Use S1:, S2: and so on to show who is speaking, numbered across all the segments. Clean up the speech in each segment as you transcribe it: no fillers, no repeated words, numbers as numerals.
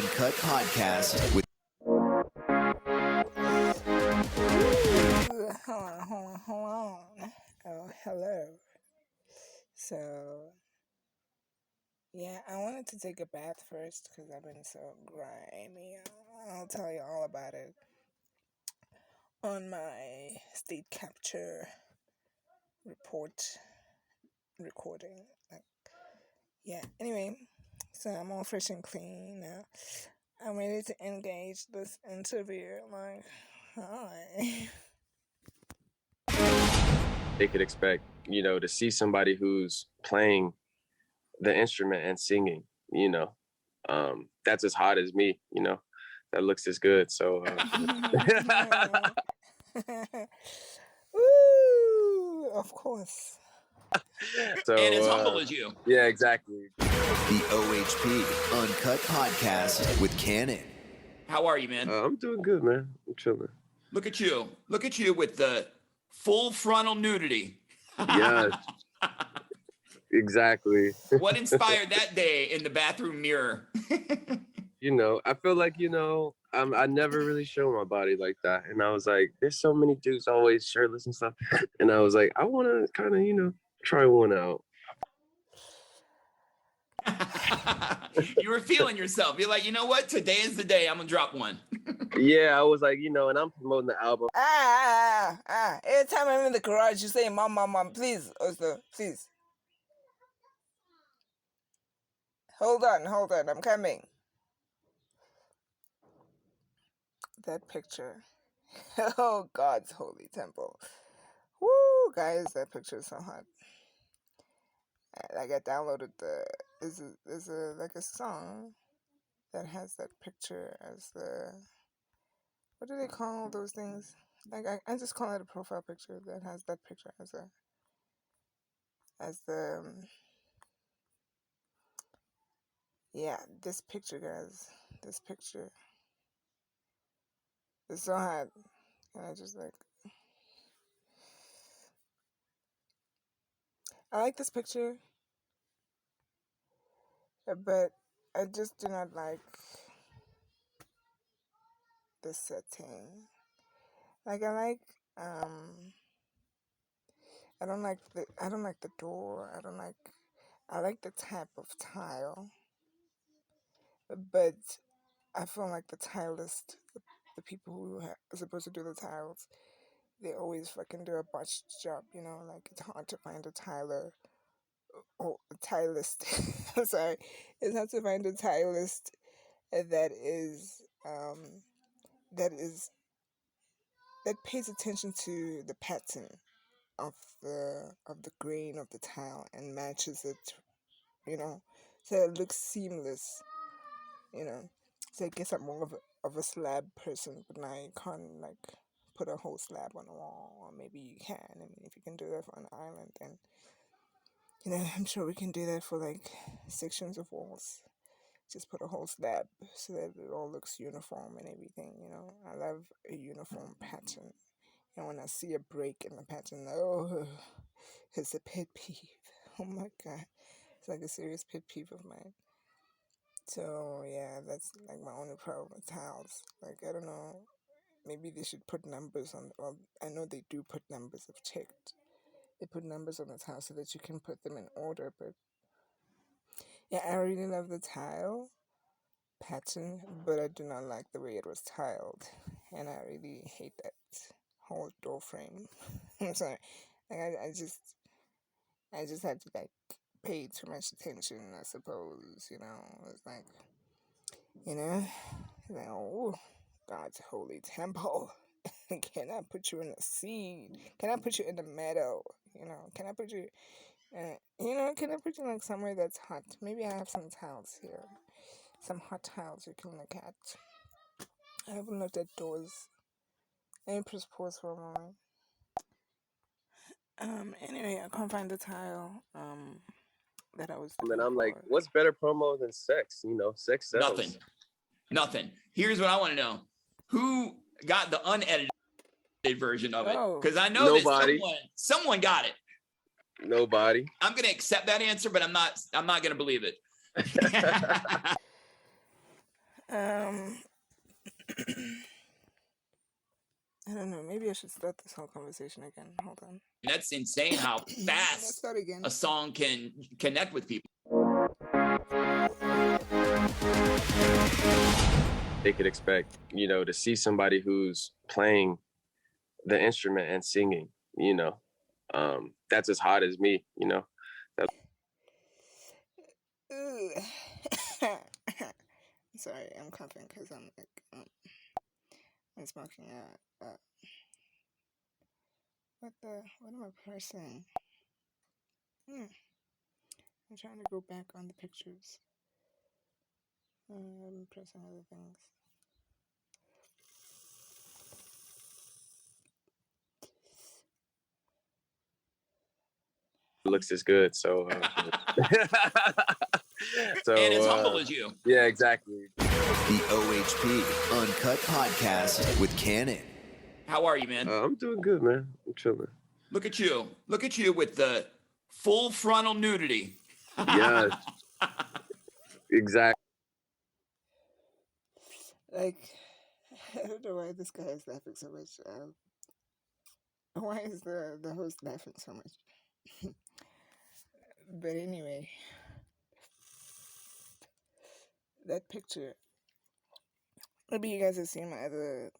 S1: Uncut Podcast with.
S2: Hold on. Oh, hello. So, yeah, I wanted to take a bath first because I've been so grimy. I'll tell you all about it on my state capture report recording. Anyway, so I'm all fresh and clean now. I'm ready to engage this interview. Like, hi.
S3: They could expect, to see somebody who's playing the instrument and singing, that's as hot as me, that looks as good. So,
S2: Woo! Of course.
S3: so
S4: and as humble as you.
S3: Yeah, exactly.
S1: The OHP Uncut Podcast with Kannon.
S4: How are you, man?
S3: I'm doing good, man. I'm chilling.
S4: Look at you. Look at you with the full frontal nudity.
S3: Yeah, exactly.
S4: What inspired that day in the bathroom mirror?
S3: I feel like, I never really show my body like that. And I was like, there's so many dudes always shirtless and stuff. And I was like, I want to kind of, try one out.
S4: You were feeling yourself. You're like, you know what? Today is the day I'm going to drop one.
S3: Yeah, I was like, and I'm promoting the album.
S2: Every time I'm in the garage, you say, Mom, please, also, please. Hold on, I'm coming. That picture. Oh, God's holy temple. Woo, guys, that picture is so hot. Like, I downloaded there's a song that has that picture as what do they call those things? Like, I just call it a profile picture that has that picture as this picture, guys. This picture is so hot. And I just I like this picture, but I just do not like the setting. Like, I don't like the door. I like the type of tile, but I feel like the tilist, the people who are supposed to do the tiles, they always fucking do a botched job, like it's hard to find a tiler or a tilist. I'm sorry. It's hard to find a tilist that pays attention to the pattern of the grain of the tile and matches it, so it looks seamless, So I guess I'm more of a slab person, but now you can't put a whole slab on the wall, or maybe you can. I mean, if you can do that for an island, then I'm sure we can do that for sections of walls. Just put a whole slab so that it all looks uniform and everything. I love a uniform pattern, and when I see a break in the pattern, it's a pet peeve. Oh my God, it's like a serious pet peeve of mine. So yeah, that's my only problem with tiles. I don't know, maybe they should put numbers on. Well, I know they do put numbers. I've checked. They put numbers on the tile so that you can put them in order. But yeah, I really love the tile pattern, but I do not like the way it was tiled, and I really hate that whole door frame. I'm sorry. I just had to pay too much attention, I suppose. It's oh, God's holy temple. Can I put you in a seed? Can I put you in the meadow? Can I put you, can I put you somewhere that's hot? Maybe I have some tiles here, some hot tiles you can look at. I haven't looked at doors. Let me press pause for a moment. Anyway, I can't find the tile that I was looking
S3: And I'm
S2: for.
S3: like, what's better promo than sex? Sex sells.
S4: Nothing. Here's what I want to know. Who got the unedited version of it? Because I know
S3: Nobody.
S4: that someone got it.
S3: Nobody.
S4: I'm going to accept that answer, but I'm not going to believe it.
S2: I don't know. Maybe I should start this whole conversation again. Hold on.
S4: That's insane how
S2: Let's
S4: fast
S2: start again.
S4: a song can connect with people.
S3: They could expect, to see somebody who's playing the instrument and singing, that's as hot as me,
S2: Sorry, I'm coughing because I'm smoking. What am I pressing? I'm trying to go back on the pictures. I'm pressing other things.
S3: It looks as good. So,
S4: And as humble as you.
S3: Yeah, exactly.
S1: The OHP Uncut Podcast with Kannon.
S4: How are you, man?
S3: I'm doing good, man. I'm chilling.
S4: Look at you. Look at you with the full frontal nudity.
S3: Yes. Exactly.
S2: Like, I don't know why this guy is laughing so much. Why is the host laughing so much? But anyway, that picture. Maybe you guys have seen my other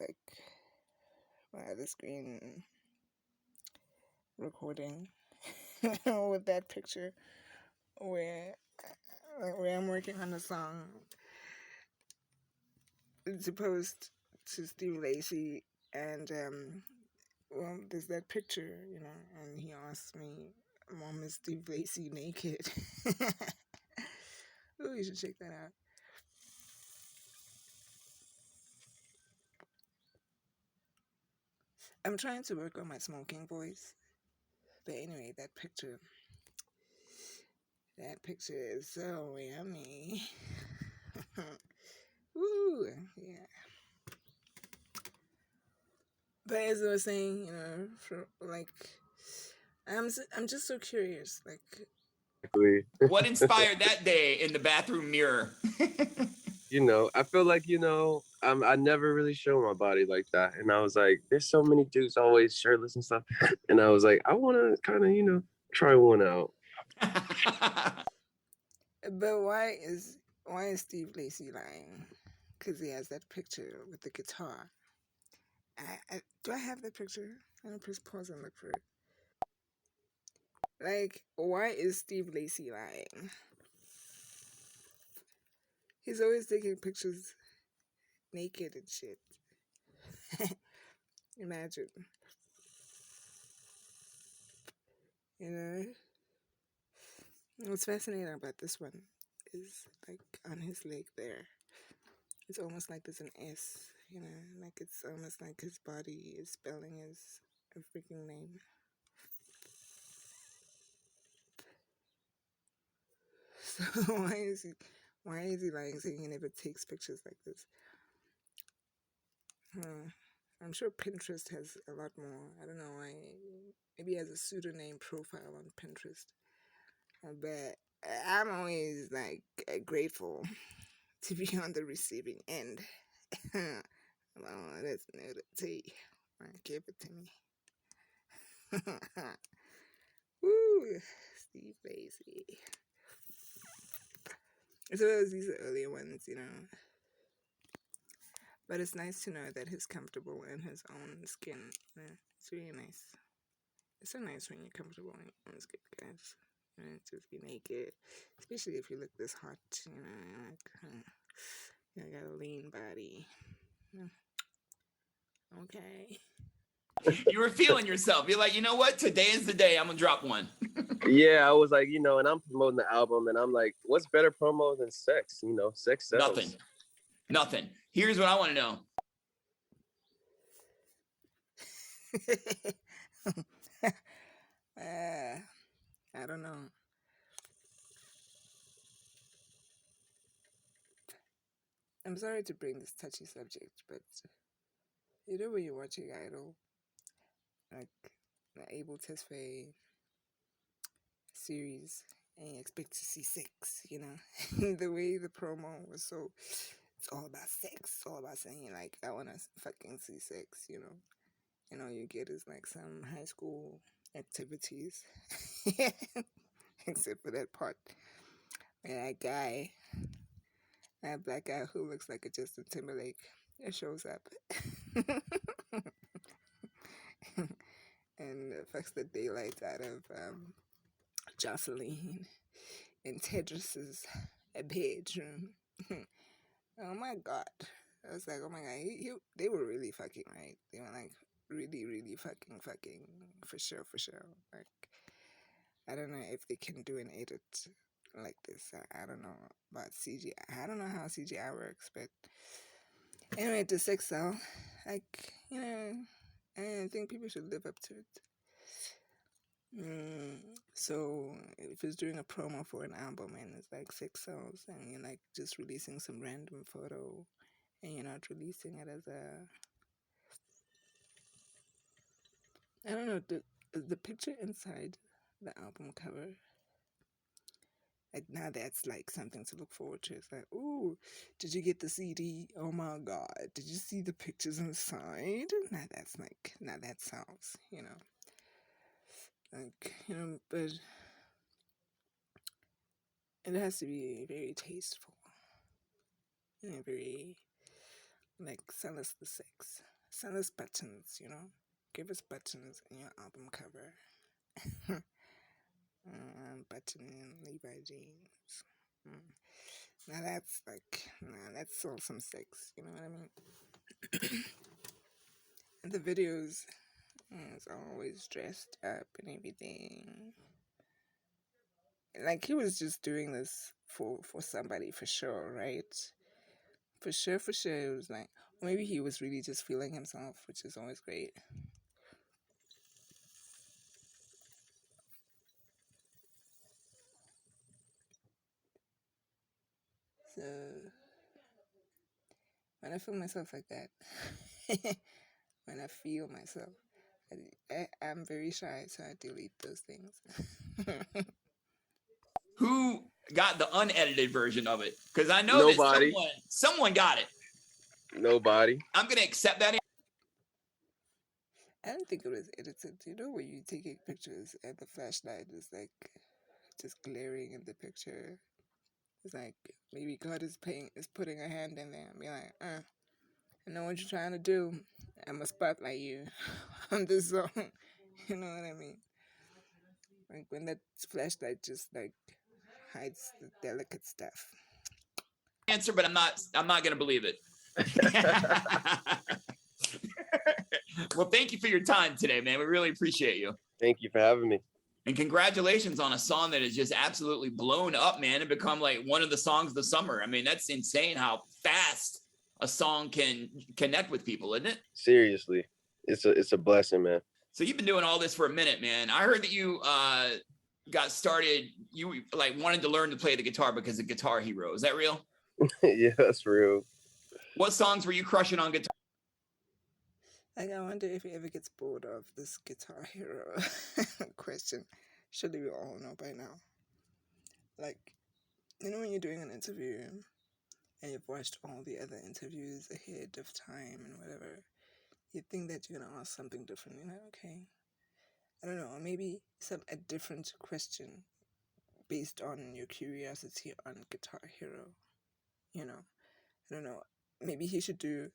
S2: screen recording with that picture where I'm working on a song. It's supposed to Steve Lacy, and well, there's that picture, and he asked me, "Mom, is Steve Lacy naked?" Oh, you should check that out. I'm trying to work on my smoking voice, but anyway, that picture is so yummy. Woo, yeah. But as I was saying, I'm just so curious,
S4: What inspired that day in the bathroom mirror?
S3: I feel like, I never really show my body like that. And I was like, there's so many dudes always shirtless and stuff. And I was like, I want to kind of, try one out.
S2: But why is Steve Lacy lying? Because he has that picture with the guitar. Do I have that picture? I'm gonna press pause and look for it. Like, why is Steve Lacy lying? He's always taking pictures naked and shit. Imagine. What's fascinating about this one is, like, on his leg there, it's almost like there's an S, like it's almost like his body is spelling his freaking name. So why is he lying, saying he never takes pictures like this? I'm sure Pinterest has a lot more. I don't know why. Maybe he has a pseudonym profile on Pinterest. But I'm always grateful to be on the receiving end. Well, that's nudity. Give it to me. Woo, Steve Lacy. So these are earlier ones, But it's nice to know that he's comfortable in his own skin. It's really nice. It's so nice when you're comfortable in your own skin, guys. Just be naked, especially if you look this hot. I got a lean body. Okay.
S4: You were feeling yourself. You're like, you know what? Today is the day I'm gonna drop one.
S3: Yeah, I was like, and I'm promoting the album, and I'm like, what's better promo than sex? Sex sells.
S4: Nothing. Here's what I want to know.
S2: I don't know. I'm sorry to bring this touchy subject, but when you're watching Idol, like the Able Tesfaye series, and you expect to see sex, the way the promo was so it's all about sex. It's all about saying like, I want to fucking see sex, you know. And all you get is like some high school activities. Except for that part. And that guy, that black guy who looks like a Justin Timberlake, it shows up. And fucks the daylight out of Jocelyn in Tedros's bedroom. Oh my god. I was like, oh my god, they were really fucking, right? They were like really, really fucking for sure. Like, I don't know if they can do an edit like this. I don't know about CGI. I don't know how CGI works, but anyway, the sex cell, like, you know, I think people should live up to it. So if it's doing a promo for an album and it's like 6 songs and you're like just releasing some random photo and you're not releasing it as a, I don't know, the picture inside the album cover, like now that's like something to look forward to. It's like, ooh, did you get the CD? Oh my god, did you see the pictures inside? Now that sounds, you know, like, you know, but it has to be very tasteful, you know, very, like, sell us the sex, sell us buttons, you know, give us buttons in your album cover. Button Levi jeans. Now that's like, that's all some sex, you know what I mean? And the videos is always dressed up and everything. Like, he was just doing this for somebody for sure, right? For sure. It was like, maybe he was really just feeling himself, which is always great. So, when I feel myself like that, when I feel myself, I'm very shy, so I delete those things.
S4: Who got the unedited version of it? Because I know that someone got it.
S3: Nobody.
S4: I'm going to accept that.
S2: I don't think it was edited. You know, when you take pictures and the flashlight is like just glaring in the picture. It's like maybe God is putting a hand in there and be like, I know what you're trying to do. I'm a spotlight you on this song. You know what I mean? Like when that flashlight just like hides the delicate stuff.
S4: Answer, but I'm not going to believe it. Well, thank you for your time today, man. We really appreciate you.
S3: Thank you for having me.
S4: And congratulations on a song that is just absolutely blown up, man, and become like one of the songs of the summer. I mean, that's insane how fast a song can connect with people, isn't it?
S3: Seriously. It's a blessing, man.
S4: So you've been doing all this for a minute, man. I heard that you got started, you like wanted to learn to play the guitar because of Guitar Hero. Is that real?
S3: Yeah, that's real.
S4: What songs were you crushing on guitar?
S2: Like, I wonder if he ever gets bored of this Guitar Hero question. Surely we all know by now. Like, you know when you're doing an interview and you've watched all the other interviews ahead of time and whatever, you think that you're going to ask something different. You're like, okay, I don't know, maybe a different question based on your curiosity on Guitar Hero. You know, I don't know. Maybe he should do...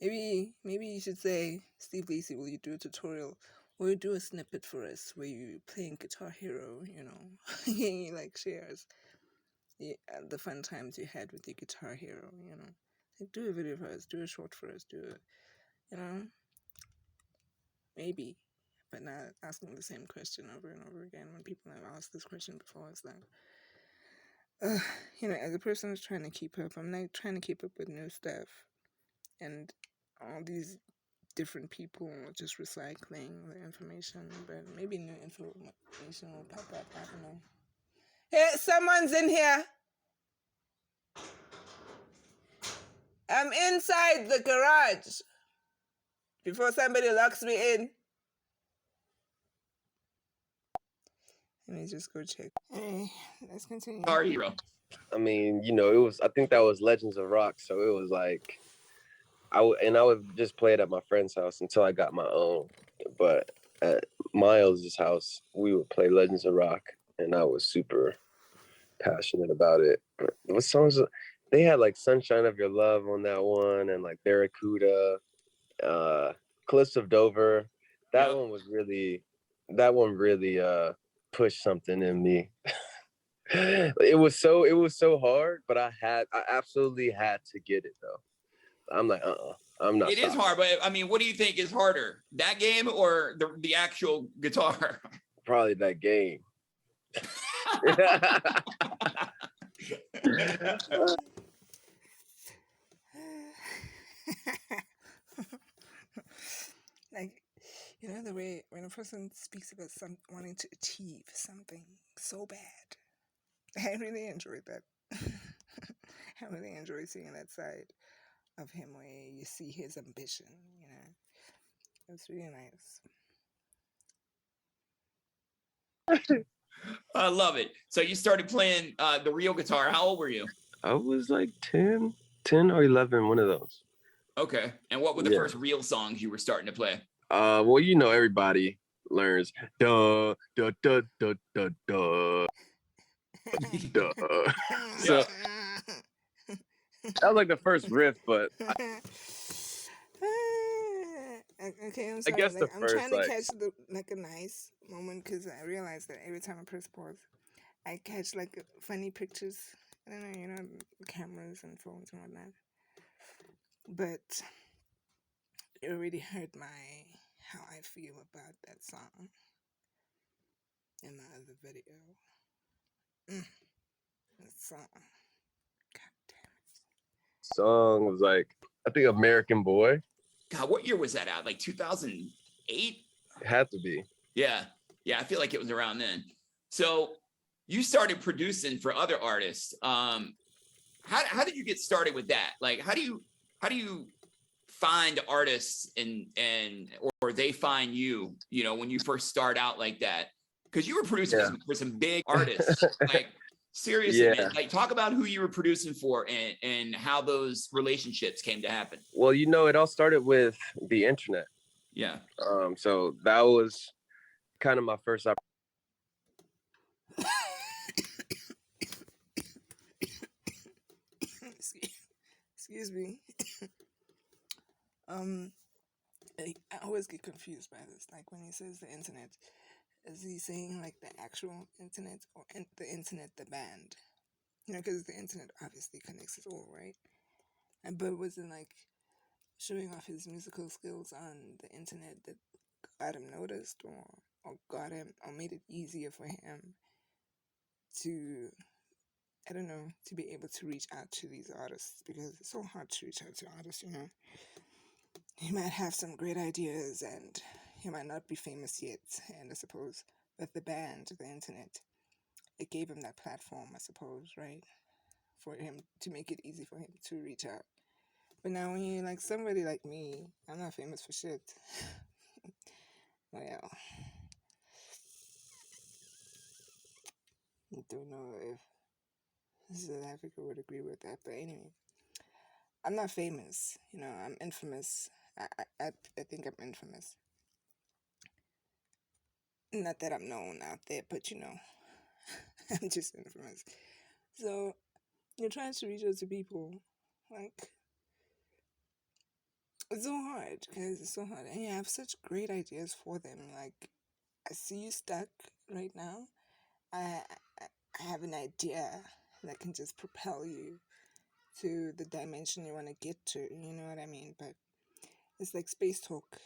S2: Maybe you should say, Steve Lacy, will you do a tutorial? Or you do a snippet for us where you playing Guitar Hero, you know, and he like shares the fun times you had with your Guitar Hero, you know. Like, do a video for us, do a short for us, you know. Maybe, but not asking the same question over and over again when people have asked this question before. It's like, you know, as a person who's trying to keep up, I'm like trying to keep up with new stuff. And all these different people just recycling the information, but maybe new information will pop up. I don't know. Hey, someone's in here. I'm inside the garage before somebody locks me in. Let me just go check. Hey, let's continue.
S4: Guitar Hero.
S3: I mean, I think that was Legends of Rock. So it was like, I would just play it at my friend's house until I got my own. But at Miles' house, we would play Legends of Rock, and I was super passionate about it. What songs? They had like "Sunshine of Your Love" on that one, and like "Barracuda," "Cliffs of Dover." That
S4: Yep.
S3: one really pushed something in me. It was so hard, but I absolutely had to get it though. I'm like, I'm not
S4: It is
S3: stopping.
S4: hard, but I mean, what do you think is harder, that game or the actual guitar?
S3: Probably that game.
S2: Like, the way when a person speaks about wanting to achieve something so bad, I really enjoyed that. I really enjoy seeing that side of him where you see his ambition. It's really nice.
S4: I love it. So you started playing the real guitar. How old were you?
S3: I was like 10 or 11, one of those.
S4: Okay. And what were the first real songs you were starting to play?
S3: Well, everybody learns duh, duh, duh, duh, duh, duh, duh. So that was like the first riff, but
S2: okay, I'm
S3: I
S2: sorry.
S3: guess the
S2: I'm
S3: first,
S2: trying to
S3: like,
S2: catch a nice moment because I realize that every time I press pause, I catch like funny pictures. I don't know, cameras and phones and whatnot. But it really hurt how I feel about that song in my other video. That song. God damn
S3: song was like, I think American Boy.
S4: God, what year was that out? Like 2008?
S3: It had to be.
S4: Yeah. Yeah, I feel like it was around then. So you started producing for other artists. How did you get started with that? Like, how do you find artists or they find you, when you first start out like that? Because you were producing for some big artists. Like, seriously, man, like, talk about who you were producing for and how those relationships came to happen.
S3: Well, it all started with the internet.
S4: Yeah.
S3: So that was kind of my first opportunity.
S2: Excuse me. I always get confused by this. Like when he says the internet, is he saying like the actual internet or the internet, the band? Because the internet obviously connects us all, right? But was it like showing off his musical skills on the internet that got him noticed, or got him, or made it easier for him to, I don't know, to be able to reach out to these artists? Because it's so hard to reach out to artists, He might have some great ideas and he might not be famous yet, and I suppose, but the band, the internet, it gave him that platform, I suppose, right? For him to make it easy for him to reach out. But now when you're like somebody like me, I'm not famous for shit. Well, I don't know if South Africa would agree with that, but anyway, I'm not famous. I'm infamous. I think I'm infamous. Not that I'm known out there, but I'm just infamous. So you're trying to reach out to people, like, it's so hard, guys. It's so hard, and you have such great ideas for them. Like, I see you stuck right now. I have an idea that can just propel you to the dimension you want to get to. You know what I mean? But it's like space talk.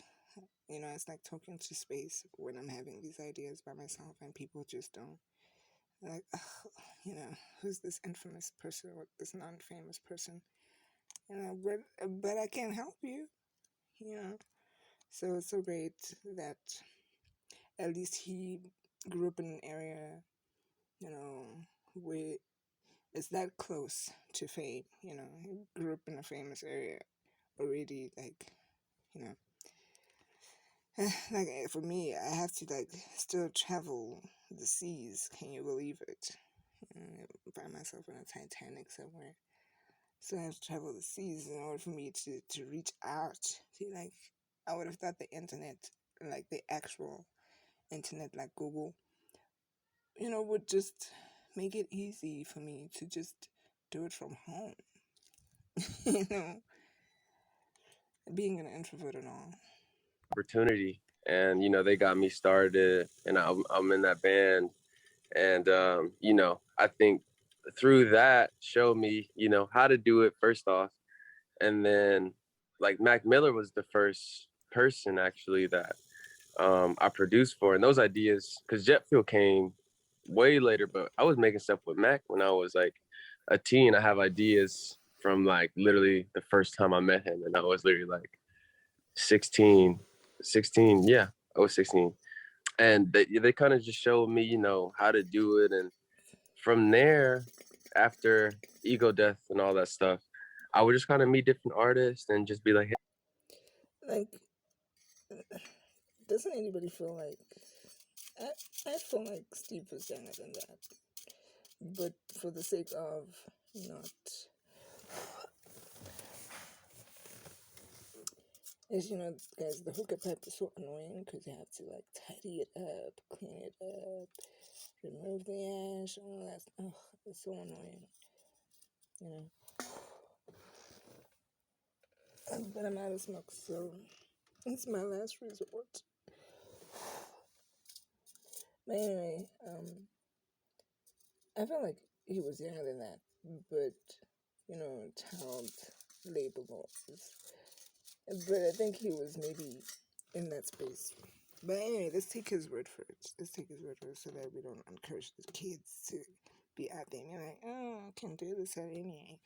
S2: It's like talking to space when I'm having these ideas by myself and people just don't. They're like, who's this infamous person or this non-famous person? But I can't help you. So it's so great that at least he grew up in an area, where it's that close to fame. He grew up in a famous area already, like, like for me, I have to like still travel the seas. Can you believe it? Find myself on a Titanic somewhere. So I have to travel the seas in order for me to reach out. See, like, I would have thought the internet, like the actual internet, like Google, would just make it easy for me to just do it from home. Being an introvert and all.
S3: Opportunity, and they got me started, and I'm in that band, and I think through that showed me how to do it first off, and then like Mac Miller was the first person actually that I produced for, and those ideas, because Jet Fuel came way later, but I was making stuff with Mac when I was like a teen. I have ideas from like literally the first time I met him, and I was literally like 16, yeah, I was 16. And they kind of just showed me, how to do it. And from there, after Ego Death and all that stuff, I would just kind of meet different artists and just be like, hey.
S2: Like, doesn't anybody feel like, I feel like Steve was younger than that. But for the sake of not, as guys, the hookah pipe is so annoying because you have to like tidy it up, clean it up, remove the ash, all that. Oh, it's so annoying. But I'm out of smoke, so it's my last resort. But anyway, I felt like he was younger than that, but child labor laws. But I think he was maybe in that space. But anyway, let's take his word for it. Let's take his word for it so that we don't encourage the kids to be out there and be like, oh, I can do this anyway.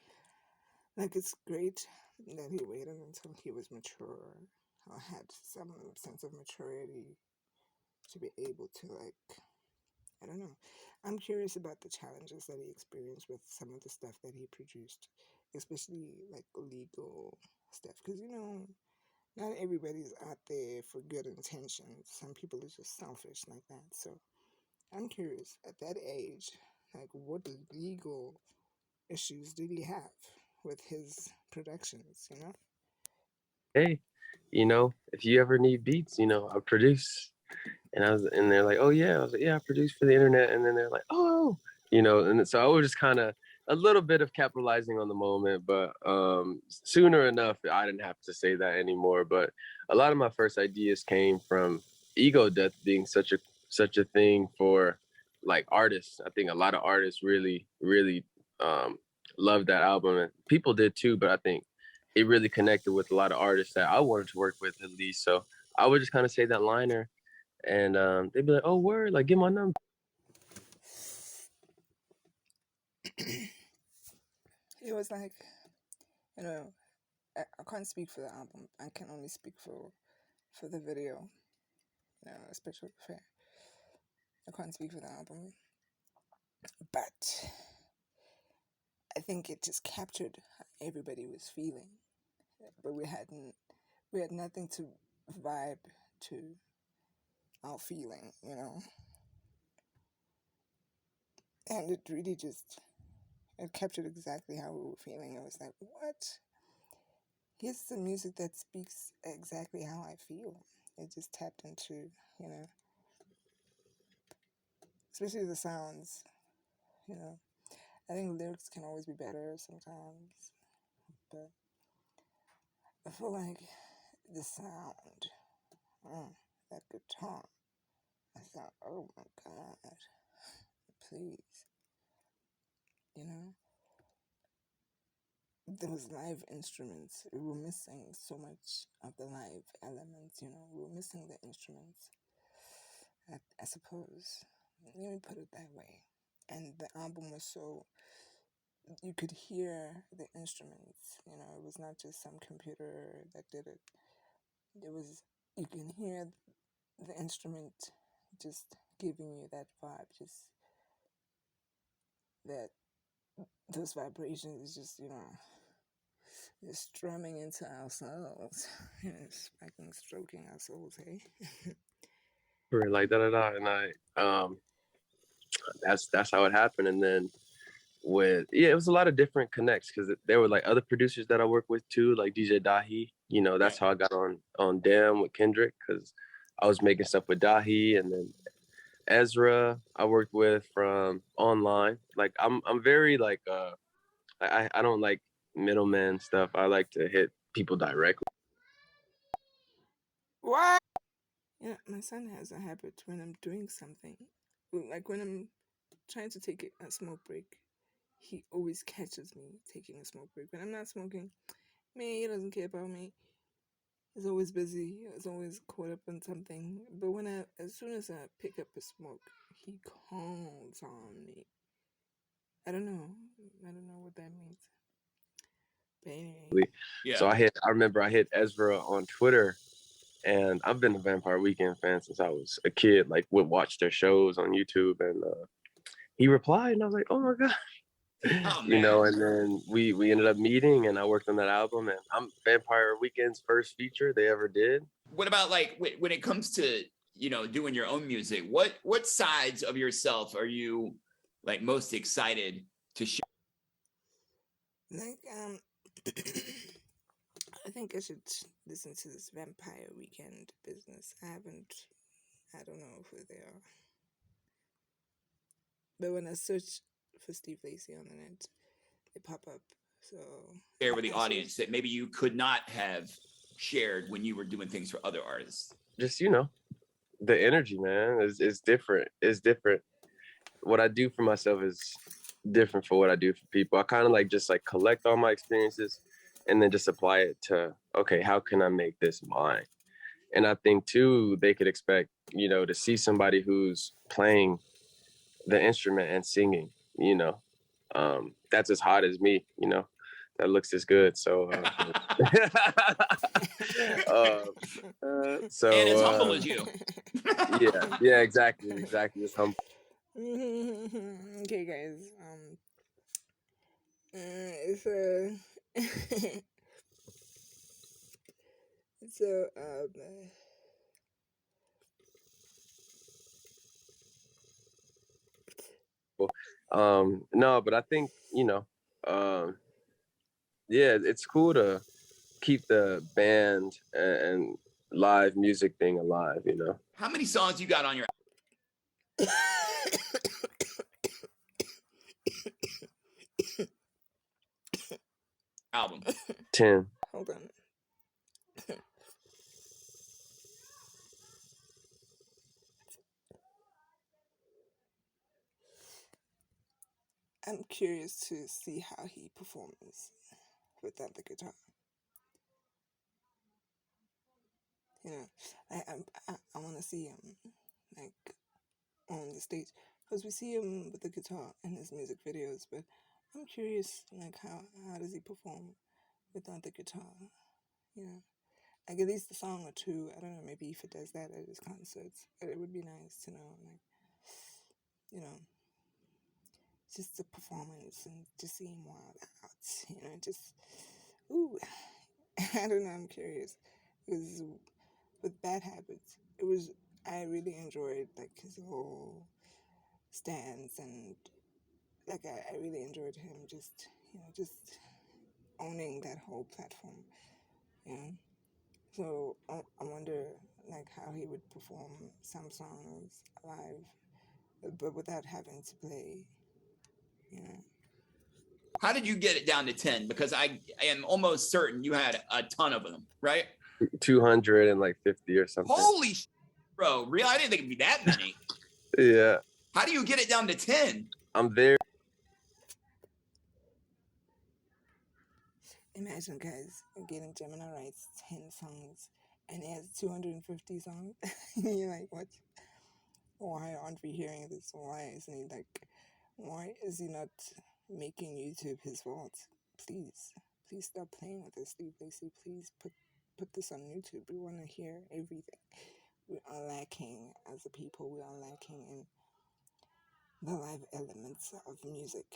S2: Like, it's great that he waited until he was mature or had some sense of maturity to be able to, like, I don't know. I'm curious about the challenges that he experienced with some of the stuff that he produced, especially like legal stuff. Because, not everybody's out there for good intentions. Some people are just selfish like that. So I'm curious, at that age, like, what legal issues did he have with his productions,
S3: Hey, if you ever need beats, I produce. And they're like, oh yeah. I was like, yeah, I produce for the internet. And then they're like, oh, and so I was just kind of a little bit of capitalizing on the moment, but sooner enough, I didn't have to say that anymore. But a lot of my first ideas came from Ego Death being such a thing for like artists. I think a lot of artists really, really loved that album, and people did too, but I think it really connected with a lot of artists that I wanted to work with at least. So I would just kind of say that liner, and they'd be like, oh, word, like, get my number.
S2: It was like, I can't speak for the album. I can only speak for the video, especially for, I can't speak for the album. But I think it just captured how everybody was feeling. But we had nothing to vibe to our feeling, And it really it captured exactly how we were feeling. It was like, what? Here's the music that speaks exactly how I feel. It just tapped into, especially the sounds, I think lyrics can always be better sometimes, but I feel like the sound, that guitar, I thought, oh my God, please, those live instruments, we were missing so much of the live elements, we were missing the instruments, I suppose. Let me put it that way. And the album was so, you could hear the instruments, it was not just some computer that did it. It was, you can hear the instrument just giving you that vibe, just that, those vibrations, just, just strumming into our souls, fucking stroking our souls, hey?
S3: Like da da da, and that's how it happened. And then it was a lot of different connects because there were like other producers that I work with too, like DJ Dahi. That's how I got on Damn with Kendrick, because I was making stuff with Dahi. And then Ezra I worked with from online. Like I'm very like I don't like middleman stuff. I like to hit people directly.
S2: What? Yeah, my son has a habit when I'm doing something, like when I'm trying to take a smoke break, he always catches me taking a smoke break. When I'm not smoking, man, he doesn't care about me. He's always busy. He's always caught up in something. But as soon as I pick up a smoke, he calls on me. I don't know what that means. But anyway.
S3: Yeah. So I remember I hit Ezra on Twitter, and I've been a Vampire Weekend fan since I was a kid. Like, would watch their shows on YouTube, and he replied, and I was like, oh my god.
S4: Oh,
S3: And then we ended up meeting, and I worked on that album, and I'm Vampire Weekend's first feature they ever did.
S4: What about like when it comes to doing your own music? What sides of yourself are you like most excited to share?
S2: Like I think I should listen to this Vampire Weekend business. I don't know who they are. But when I search for Steve Lacy on the net, they pop up. So
S4: share with the audience that maybe you could not have shared when you were doing things for other artists.
S3: Just the energy, man, is different. It's different. What I do for myself is different for what I do for people. I kind of like just like collect all my experiences and then just apply it to, okay, how can I make this mine? And I think too, they could expect, to see somebody who's playing the instrument and singing, that's as hot as me, that looks as good. So,
S4: and as humble as you.
S3: yeah, exactly. As humble.
S2: Okay, guys. It's a
S3: no, but I think yeah, it's cool to keep the band and live music thing alive.
S4: How many songs you got on your album?
S3: 10.
S2: Hold on. I'm curious to see how he performs without the guitar. I want to see him like on the stage, because we see him with the guitar in his music videos. But I'm curious, like how does he perform without the guitar? Like at least a song or two. I don't know. Maybe if it does that at his concerts, it would be nice to know, like, just the performance and just seeing wild out. Just ooh. I don't know. I'm curious because with Bad Habits, I really enjoyed like his whole stance, and like I really enjoyed him just owning that whole platform. So I wonder like how he would perform some songs live, but without having to play.
S4: How did you get it down to 10? Because I am almost certain you had a ton of them, right?
S3: 250 or something.
S4: Holy bro, really? I didn't think it'd be that many.
S3: Yeah.
S4: How do you get it down to 10?
S3: I'm there.
S2: Imagine, guys, getting Gemini writes 10 songs and he has 250 songs. You're like, what? Why aren't we hearing this? Why is he not making YouTube his vault? Please stop playing with us, Steve Lacy. Please put this on YouTube. We want to hear everything. We are lacking as a people. We are lacking in the live elements of music.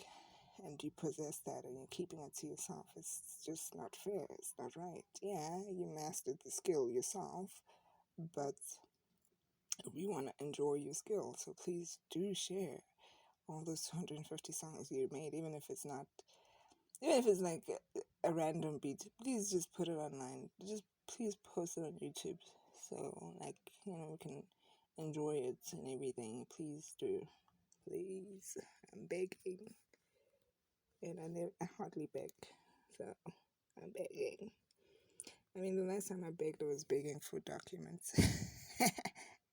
S2: And you possess that and you're keeping it to yourself. It's just not fair. It's not right. Yeah, you mastered the skill yourself, but we want to enjoy your skill. So please do share. all those 250 songs you made, even if it's like a random beat, please just put it online. Just please post it on YouTube, so like, we can enjoy it and everything. Please do, please. I'm begging, and I hardly beg, so I'm begging. I mean, the last time I begged, I was begging for documents.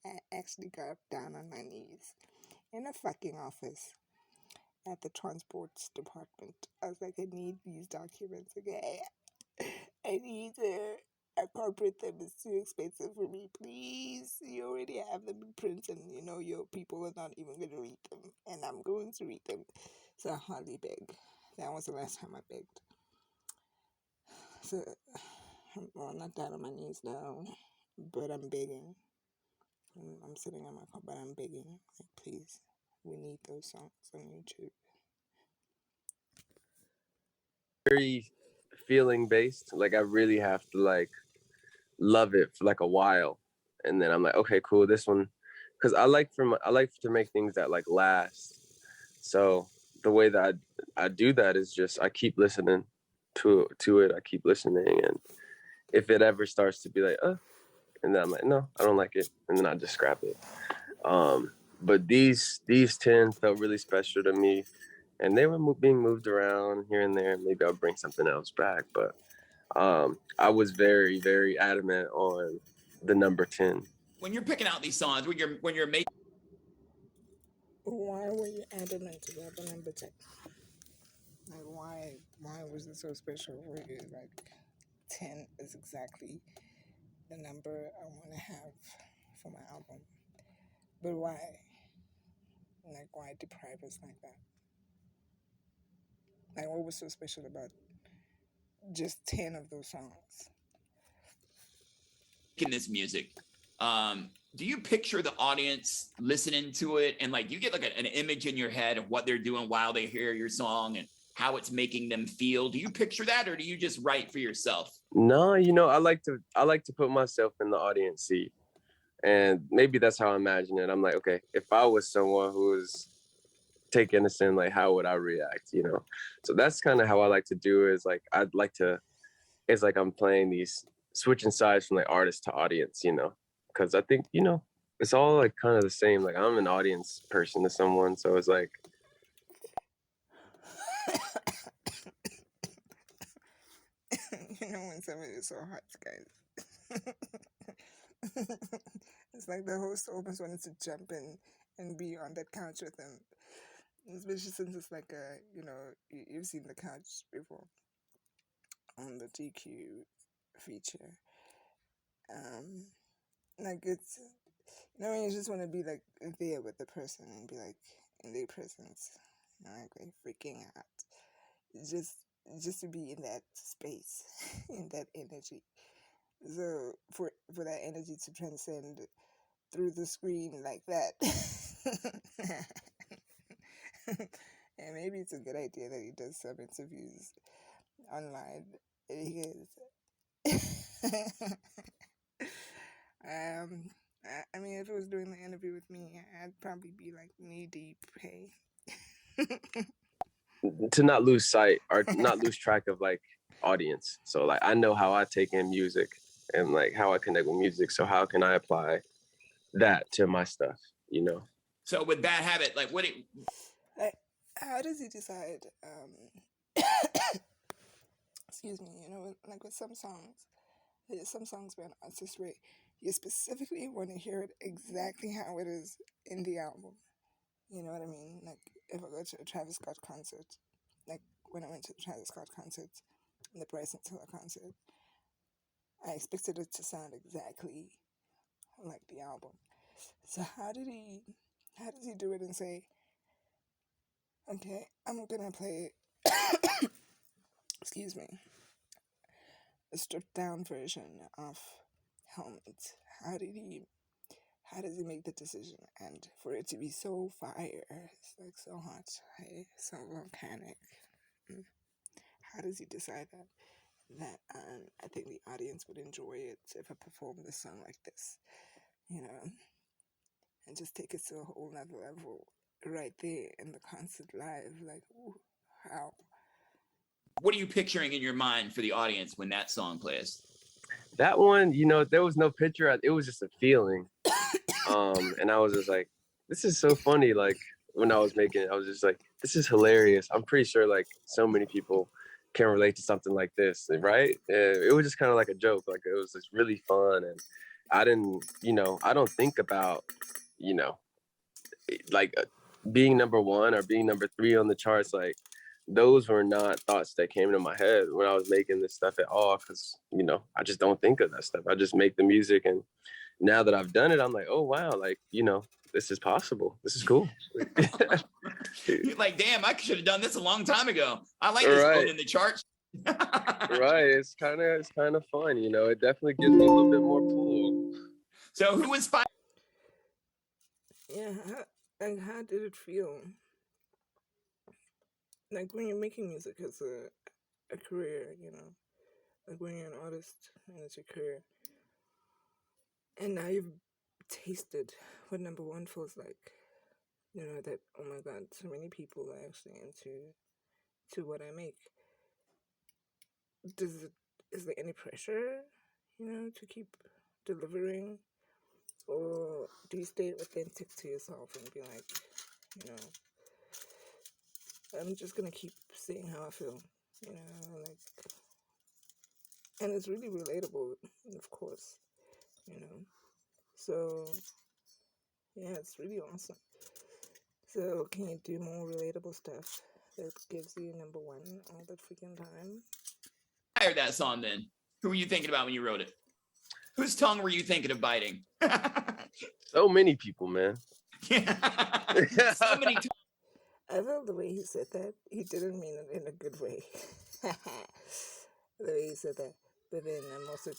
S2: I actually got down on my knees in a fucking office at the transports department. I was like, I need these documents, okay? I need to. I can't print them. It's too expensive for me. Please, you already have them in print, and your people are not even going to read them, and I'm going to read them. So I hardly beg. That was the last time I begged. So, well, I'm not down on my knees now, but I'm begging. I'm sitting on my car, but I'm begging. Like, please, we need those songs on YouTube.
S3: Very feeling based. Like I really have to like love it for like a while, and then I'm like, okay, cool, this one, because I like to make things that like last. So the way that I do that is just I keep listening to it. I keep listening, and if it ever starts to be like, and then I'm like, no, I don't like it, and then I just scrap it. But these 10 felt really special to me, and they were being moved around here and there. Maybe I'll bring something else back, but I was very, very adamant on the number 10.
S4: When you're picking out these songs, when you're making,
S2: Why were you adamant about the number 10? Like, why was it so special for you? Like, 10 is exactly the number I want to have for my album. But why? Like, why deprive us like that? Like, what was so special about just 10 of those songs?
S4: this music, do you picture the audience listening to it, and like you get like an image in your head of what they're doing while they hear your song and how it's making them feel? Do you picture that, or do you just write for yourself?
S3: No, I like to put myself in the audience seat, and maybe that's how I imagine it. I'm like, okay, if I was someone who was taking this in, like, how would I react? So that's kind of how I like to do it. Is like I'd like to. It's like I'm playing these switching sides from like artist to audience, because I think it's all like kind of the same. Like I'm an audience person to someone, so it's like.
S2: When somebody is so hot, guys. It's like the host almost wanted to jump in and be on that couch with him. Especially since it's like you've seen the couch before on the GQ feature. Like it's, when you just want to be like there with the person and be like in their presence, like freaking out. Just to be in that space, in that energy. So for that energy to transcend through the screen like that, and maybe it's a good idea that he does some interviews online. I mean, if it was doing the interview with me, I'd probably be like knee deep. Hey.
S3: To not lose sight or not lose track of like audience. So like I know how I take in music and like how I connect with music. So how can I apply that to my stuff?
S4: So with Bad Habit, like
S2: like, how does he decide? Excuse me. Like with some songs, by an artist where you specifically want to hear it exactly how it is in the album. You know what I mean? Like if I go to a Travis Scott concert, like when I went to the Travis Scott concert and the Bryson Tiller concert, I expected it to sound exactly like the album. So how does he do it and say, okay, I'm gonna play excuse me, a stripped down version of Helmet? How does he make the decision and for it to be so fire? It's like so hot, hey, so volcanic. How does he decide that I think the audience would enjoy it if I perform this song like this, and just take it to a whole nother level? right there in the concert live. Like, ooh, how?
S4: What are you picturing in your mind for the audience when that song plays?
S3: That one, there was no picture. It was just a feeling. And I was just like, this is so funny. Like when I was making it, I was just like, this is hilarious. I'm pretty sure like so many people can relate to something like this, right? It was just kind of like a joke. Like it was just really fun. And I don't think about, like being number one or being number three on the charts. Like those were not thoughts that came into my head when I was making this stuff at all. Cause I just don't think of that stuff. I just make the music, and now that I've done it, I'm like, oh wow, like, this is possible. This is cool.
S4: You're like, damn, I should have done this a long time ago. I like this
S3: Right.
S4: going in the charts.
S3: Right. It's kind of fun, It definitely gives me a little bit more pull.
S4: So who inspired?
S2: Yeah, how did it feel? Like when you're making music as a career, like when you're an artist and it's your career, and now you've tasted what number one feels like. That, oh my God, so many people are actually into what I make. Is there any pressure, to keep delivering, or do you stay authentic to yourself and be like, I'm just gonna keep saying how I feel, like, and it's really relatable, of course, so yeah, it's really awesome. So can you do more relatable stuff that gives you number one all the freaking time?
S4: Inspired that song then? Who were you thinking about when you wrote it? Whose tongue were you thinking of biting?
S3: So many people, man.
S4: So many.
S2: I felt the way he said that, he didn't mean it in a good way. The way he said that. But then I'm also...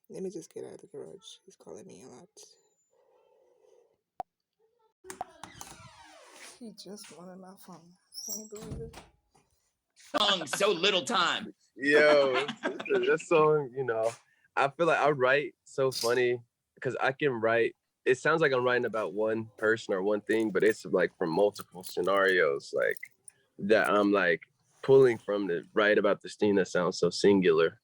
S2: Let me just get out of the garage. He's calling me a lot. He just wanted my phone. Can you believe it?
S4: Song, so little time.
S3: Yo, that song, I feel like I write so funny because I can write. It sounds like I'm writing about one person or one thing, but it's like from multiple scenarios, like that I'm like pulling from to write about this thing that sounds so singular,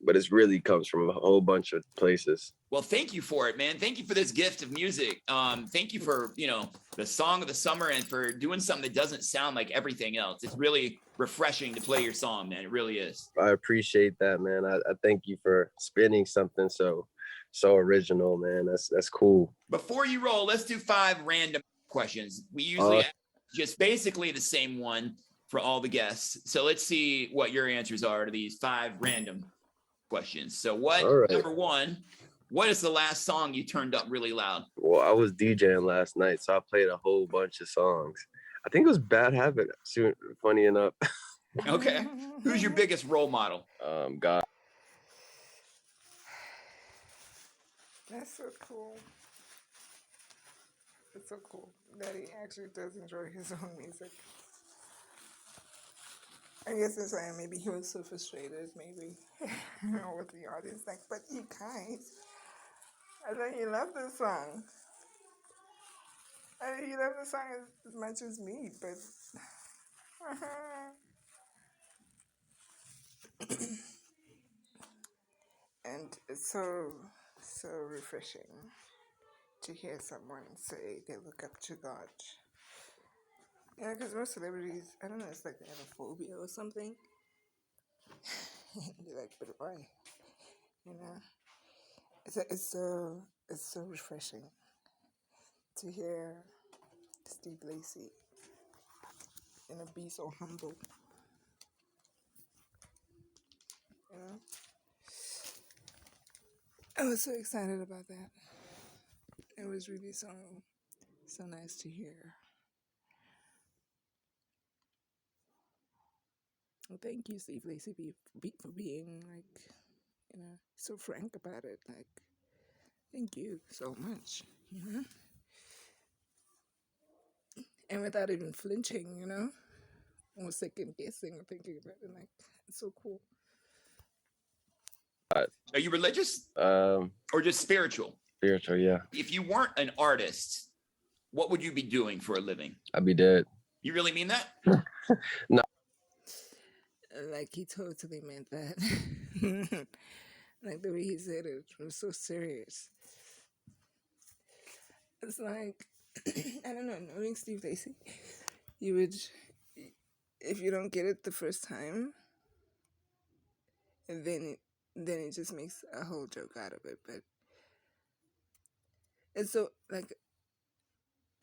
S3: but it really comes from a whole bunch of places.
S4: Well, thank you for it, man. Thank you for this gift of music. Thank you for, the song of the summer and for doing something that doesn't sound like everything else. It's really refreshing to play your song, man. It really is.
S3: I appreciate that, man. I thank you for spinning something so original, man. That's cool.
S4: Before you roll, let's do 5 random questions. We usually ask just basically the same one for all the guests. So let's see what your answers are to these 5 random questions. So number 1, what is the last song you turned up really loud?
S3: Well, I was DJing last night, so I played a whole bunch of songs. I think it was Bad Habit, funny enough.
S4: Okay. Who's your biggest role model?
S3: God.
S2: That's so cool. It's so cool that he actually does enjoy his own music. I guess that's why maybe he was so frustrated, maybe, with the audience. Like, but you guys, I thought you loved this song. I think you love the song as much as me, but... And it's so refreshing to hear someone say they look up to God. Yeah, because most celebrities, I don't know, it's like they have a phobia or something. You're like, but why? It's so refreshing to hear Steve Lacy be so humble. I was so excited about that. It was really so nice to hear. Well, thank you, Steve Lacy, for being so frank about it. Like, thank you so much, and without even flinching, or second guessing or thinking about it. Like, it's so cool.
S4: Are you religious?
S3: Or
S4: just spiritual?
S3: Spiritual, yeah.
S4: If you weren't an artist, what would you be doing for a living?
S3: I'd be dead.
S4: You really mean that?
S3: No.
S2: Like, he totally meant that. Like, the way he said it was so serious. It's like, I don't know, knowing Steve Lacy, you would, if you don't get it the first time, and then it just makes a whole joke out of it. But it's so, like,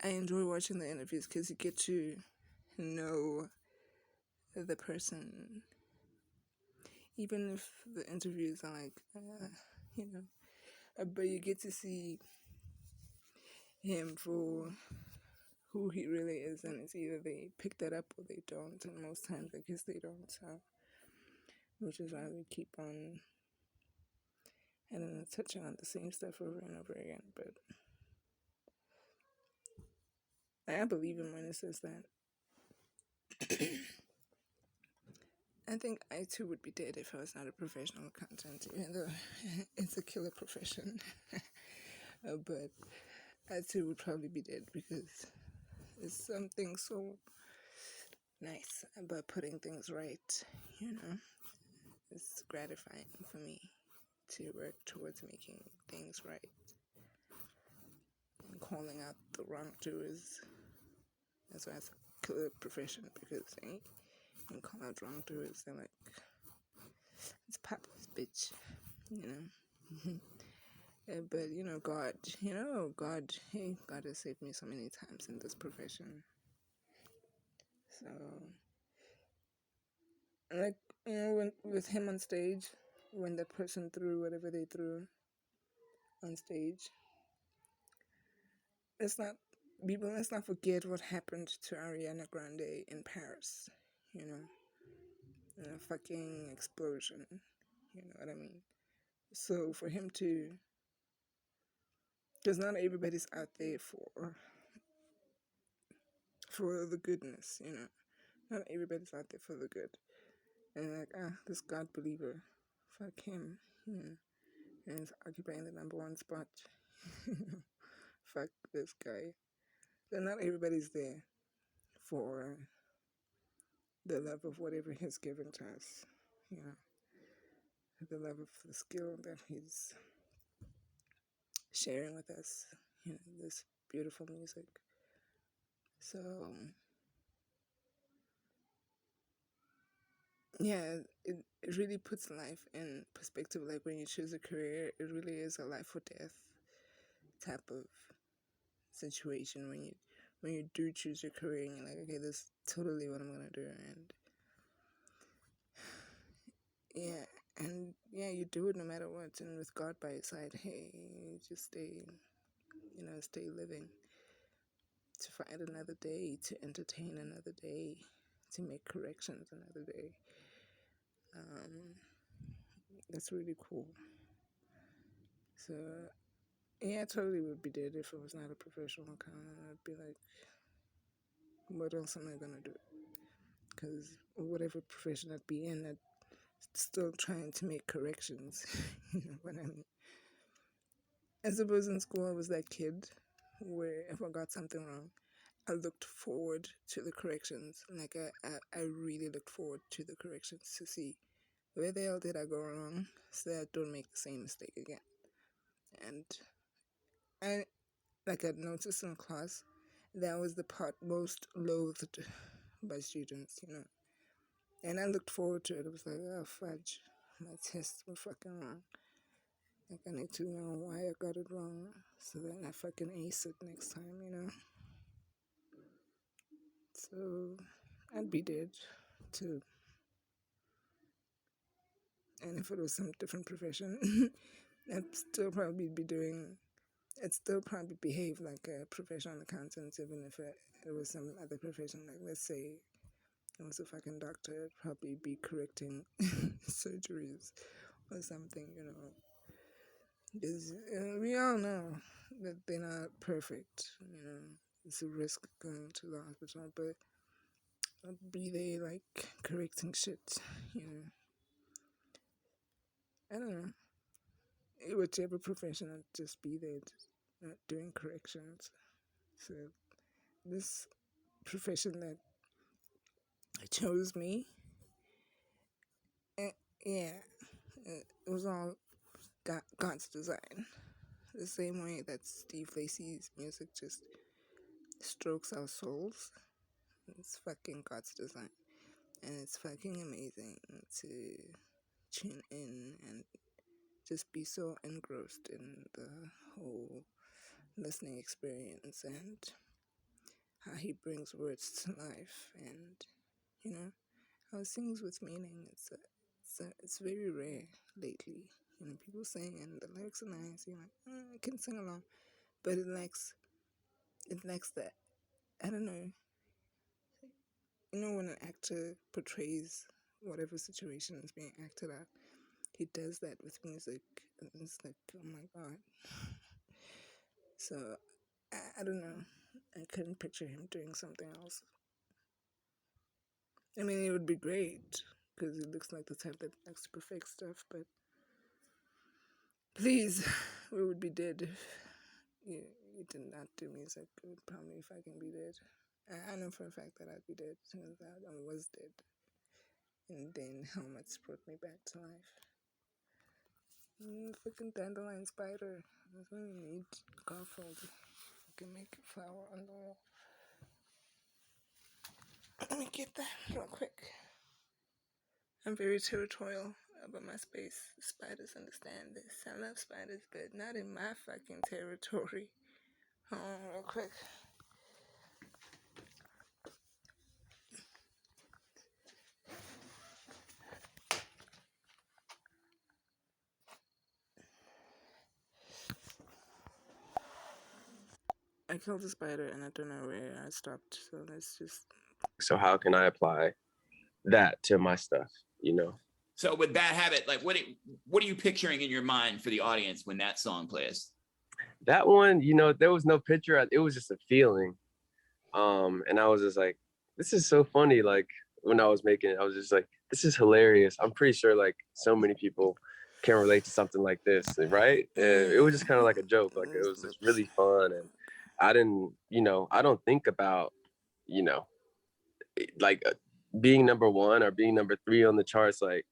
S2: I enjoy watching the interviews because you get to know the person, even if the interviews are like, but you get to see him for who he really is, and it's either they pick that up or they don't, and most times I guess they don't, so, which is why we keep on, I don't know, touching on the same stuff over and over again. But I believe him when it says that. I think I too would be dead if I was not a professional accountant, even though it's a killer profession. But I too would probably be dead because there's something so nice about putting things right, It's gratifying for me to work towards making things right and calling out the wrongdoers. That's why it's a killer profession, because you can call out wrongdoers, they're like, it's Papa's bitch, But God has saved me so many times in this profession. So, like, when with him on stage, when that person threw whatever they threw on stage, let's not forget what happened to Ariana Grande in Paris, a fucking explosion, you know what I mean? So for him to, because not everybody's out there for the goodness, not everybody's out there for the good, and like, this God believer, fuck him, and he's occupying the #1 spot, fuck this guy. So not everybody's there for the love of whatever he's given to us, the love of the skill that he's sharing with us, this beautiful music. So, yeah, it really puts life in perspective. Like, when you choose a career, it really is a life or death type of situation when you do choose your career and you're like, okay, this is totally what I'm gonna do, and you do it no matter what, and with God by your side, hey, you just stay living, to find another day, to entertain another day, to make corrections another day. That's really cool. So, I totally would be dead if I was not a professional accountant. I'd be like, what else am I gonna do? Because whatever profession I'd be in, I'd still trying to make corrections. You know what I mean? I suppose in school I was that kid where if I got something wrong, I looked forward to the corrections. Like, I really looked forward to the corrections to see where the hell did I go wrong, so that I don't make the same mistake again. And I'd noticed in class, that was the part most loathed by students, And I looked forward to it. I was like, oh, fudge, my tests were fucking wrong. Like, I need to know why I got it wrong, so that I fucking ace it next time, So, I'd be dead, too. And if it was some different profession, I'd still probably behave like a professional accountant, even if it was some other profession. Like, let's say I was a fucking doctor, I'd probably be correcting surgeries or something, Because we all know that they're not perfect, It's a risk going to the hospital, but I'd be there, like, correcting shit, I don't know. whichever profession, I'd just be there, just, doing corrections. So this profession that chose me, yeah, it was all God's design. The same way that Steve Lacy's music just strokes our souls. It's fucking God's design. And it's fucking amazing to tune in and just be so engrossed in the whole listening experience and how he brings words to life, and you know how he sings with meaning. It's very rare lately. People sing and the lyrics are nice. You're like, I can sing along, but it lacks that. I don't know. When an actor portrays whatever situation is being acted out, he does that with music, and it's like, oh my god. So I don't know. I couldn't picture him doing something else. I mean, it would be great because he looks like the type that likes to perfect stuff, but please, we would be dead if you did not do music. It would probably fucking be dead. I know for a fact that I'd be dead since I was dead. And then helmets brought me back to life. Fucking dandelion spider. That's what you need. Garfield. You can make a flower on the wall. Let me get that real quick. I'm very territorial about my space. Spiders understand this. I love spiders, but not in my fucking territory. Hold on real quick. I killed a spider and I don't know where I stopped, so let's just...
S3: So how can I apply that to my stuff,
S4: So with Bad Habit, like what are you picturing in your mind for the audience when that song plays?
S3: That one, there was no picture. It was just a feeling. And I was just like, this is so funny. Like when I was making it, I was just like, this is hilarious. I'm pretty sure like so many people can relate to something like this, right? And it was just kind of like a joke. Like it was just really fun. And I didn't, I don't think about, like being number one or being number three on the charts. Like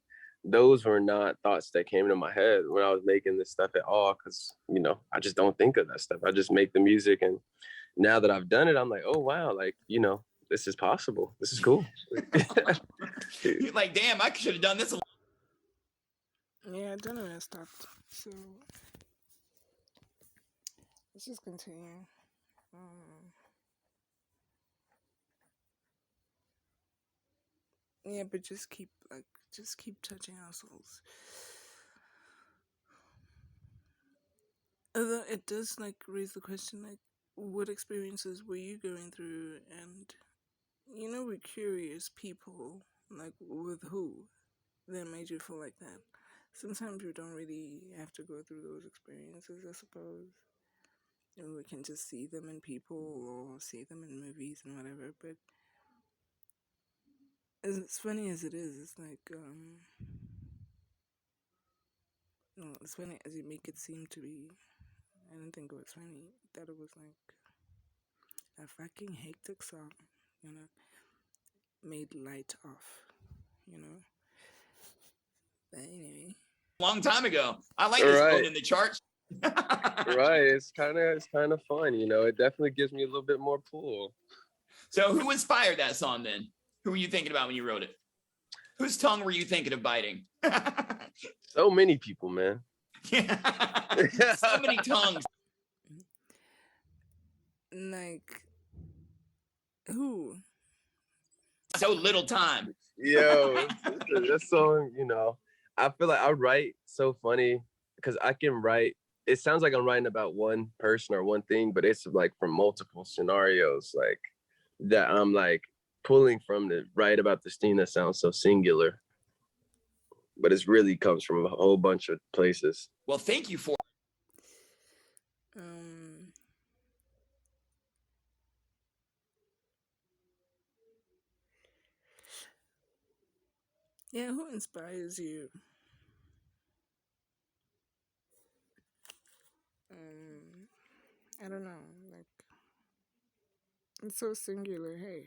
S3: those were not thoughts that came into my head when I was making this stuff at all. Cause I just don't think of that stuff. I just make the music, and now that I've done it, I'm like, oh wow, like, this is possible. This is cool.
S2: You're like, damn, I should have done this. Yeah, I don't know where I stopped. So let's just continue. Yeah, but just keep touching our souls. Although it does like raise the question, like, what experiences were you going through? And we're curious people, like, with who that made you feel like that. Sometimes we don't really have to go through those experiences, I suppose. We can just see them in people or see them in movies and whatever. But as funny as it is, it's like, as funny as you make it seem to be. I didn't think it was funny. I thought it was like a fucking hectic song, made light of, But anyway.
S4: Long time ago. I like this one in the charts.
S3: Right. It's kind of fun, It definitely gives me a little bit more pull.
S4: So who inspired that song then? Who were you thinking about when you wrote it? Whose tongue were you thinking of biting?
S3: So many people, man.
S4: So many tongues.
S2: Like, who?
S4: So little time.
S3: Yo, that song, I feel like I write so funny because I can write. It sounds like I'm writing about one person or one thing, but it's like from multiple scenarios, like that I'm like pulling from to write about this thing that sounds so singular, but it really comes from a whole bunch of places.
S4: Well, thank you for.
S2: Yeah, who inspires you? I don't know, like, it's so singular. Hey,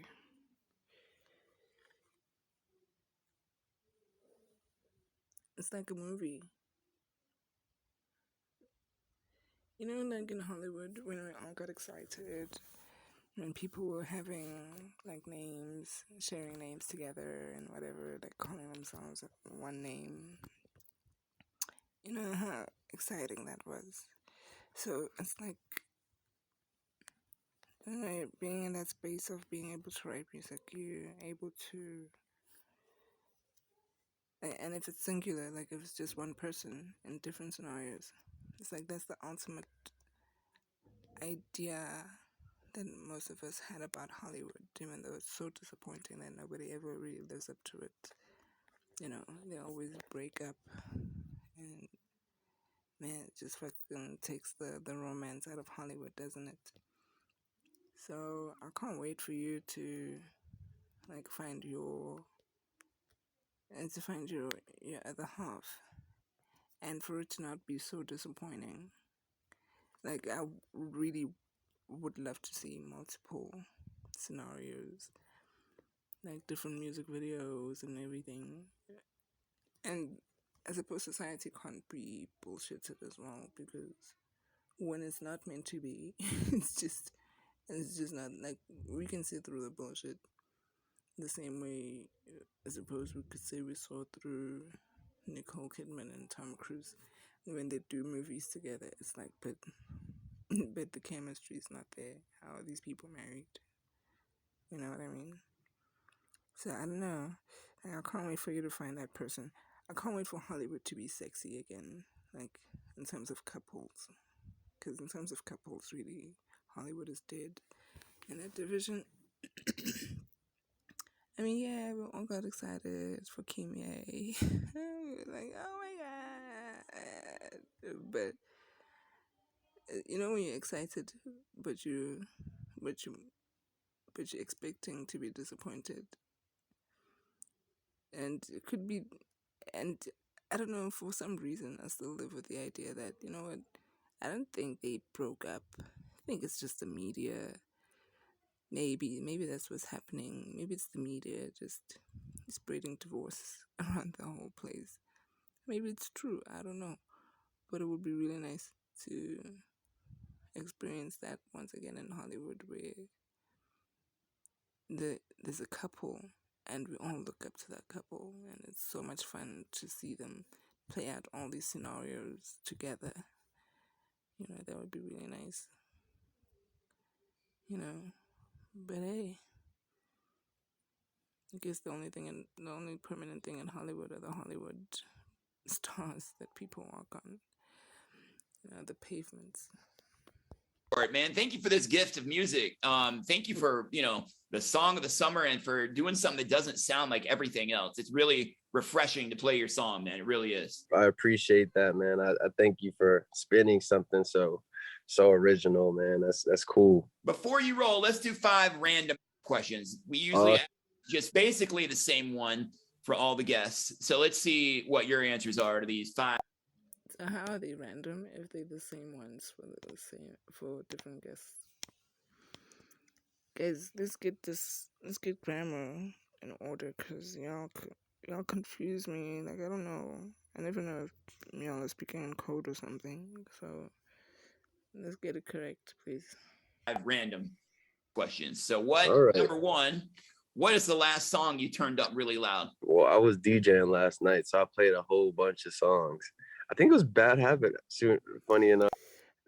S2: it's like a movie. You know, like in Hollywood, when we all got excited, when people were having like names, sharing names together and whatever, like calling themselves one name. You know how exciting that was. So it's like, you know, being in that space of being able to write music, you're able to, and if it's singular, like if it's just one person in different scenarios, it's like that's the ultimate idea that most of us had about Hollywood, even though it's so disappointing that nobody ever really lives up to it. You know, they always break up, and man, it just fucking takes the romance out of Hollywood, doesn't it? So I can't wait for you to like find your your other half, and for it to not be so disappointing. Like I really would love to see multiple scenarios, like different music videos and everything. And I suppose society can't be bullshitted as well, because when it's not meant to be, it's just not, like, we can see through the bullshit the same way I suppose we could say we saw through Nicole Kidman and Tom Cruise when they do movies together. It's like, but the chemistry is not there. How are these people married? You know what I mean? So I don't know. Like, I can't wait for you to find that person. I can't wait for Hollywood to be sexy again, like in terms of couples. Because in terms of couples, really, Hollywood is dead in that division. I mean, yeah, we all got excited for Kimye. Like, oh my god! But you know when you're excited, but but you, but you're expecting to be disappointed, and it could be, and I don't know, for some reason I still live with the idea that, you know what, I don't think they broke up. I think it's just the media. Maybe that's what's happening. Maybe it's the media just spreading divorce around the whole place. Maybe it's true. I don't know. But it would be really nice to experience that once again in Hollywood, where there's a couple and we all look up to that couple, and it's so much fun to see them play out all these scenarios together. You know, that would be really nice. You know, but hey, I guess the only permanent thing in Hollywood are the Hollywood stars that people walk on. You know, the pavements.
S4: All right, man. Thank you for this gift of music. Thank you for, the song of the summer, and for doing something that doesn't sound like everything else. It's really refreshing to play your song, man. It really is.
S3: I appreciate that, man. I thank you for spinning something so original, man. That's cool.
S4: Before you roll, let's do 5 random questions. We usually ask just basically the same one for all the guests. So let's see what your answers are to these 5.
S2: So how are they random if they're the same ones for different guests? Guys, let's get grammar in order, cause y'all confuse me. Like, I don't know. I never know if y'all are speaking in code or something. So let's get it correct, please.
S4: 5 random questions. So what?
S3: All right.
S4: Number 1, what is the last song you turned up really loud?
S3: Well, I was DJing last night, so I played a whole bunch of songs. I think it was Bad Habit. Funny enough.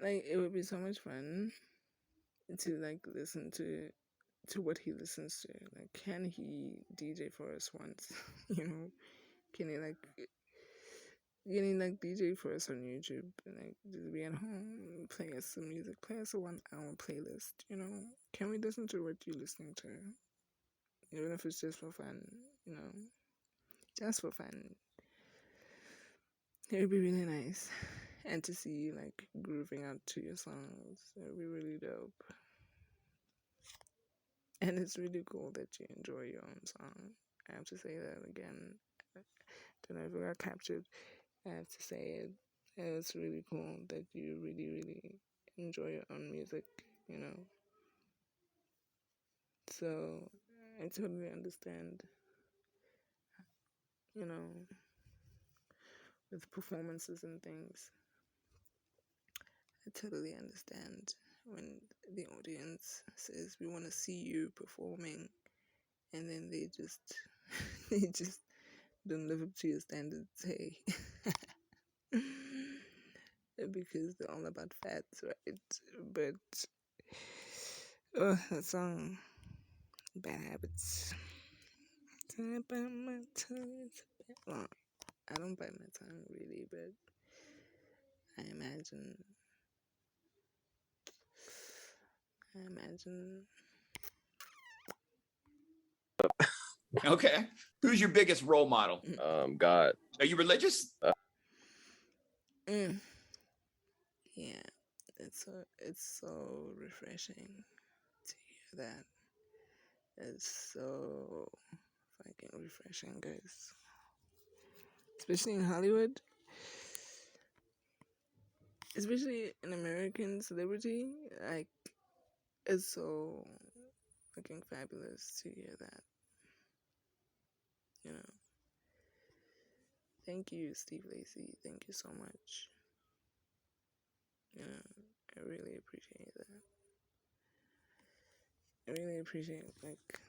S2: Like, it would be so much fun to like listen to what he listens to. Like, can he DJ for us once? You know, can he DJ for us on YouTube and like just be at home, play us some music, play us a 1-hour playlist? You know, can we listen to what you're listening to, even if it's just for fun? You know, just for fun. It would be really nice, and to see you like grooving out to your songs. It would be really dope. And it's really cool that you enjoy your own song. I have to say that again. I don't know if it got captured. I have to say it. It's really cool that you really, really enjoy your own music, you know. So I totally understand, you know, with performances and things. I totally understand when the audience says we want to see you performing, and then they just they just don't live up to your standards. Hey, because they're all about fats, right? But that song, Bad Habits. I bite my tongue. Well, I don't bite my tongue really, but I imagine.
S4: Okay. Who's your biggest role model?
S3: God.
S4: Are you religious?
S2: Yeah, it's so refreshing to hear that. It's so fucking refreshing, guys. Especially in Hollywood. Especially an American celebrity. Like, it's so fucking fabulous to hear that. You know. Thank you, Steve Lacy. Thank you so much. You know, I really appreciate that. I really appreciate, like,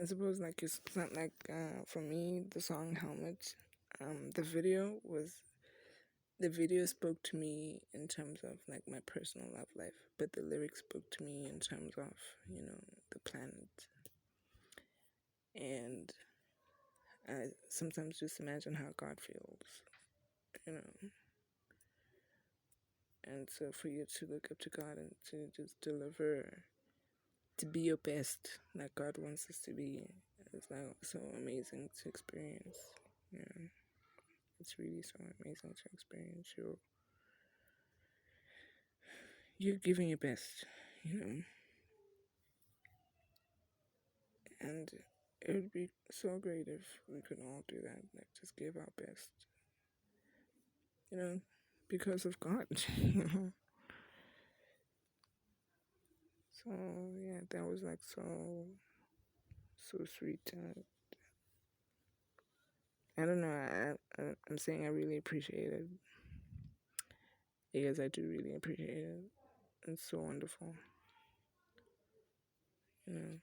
S2: I suppose, like, it's not like, for me, the song Helmet, the video spoke to me in terms of, like, my personal love life, but the lyrics spoke to me in terms of, you know, the planet. And I sometimes just imagine how God feels, you know. And so for you to look up to God and to just deliver, to be your best, like God wants us to be, it's like so amazing to experience. Yeah, it's really so amazing to experience. You're giving your best, you know. And it would be so great if we could all do that, like just give our best, you know, because of God, you know. So yeah, that was like so sweet. I don't know. I'm saying I really appreciate it because I do really appreciate it. It's so wonderful, you know.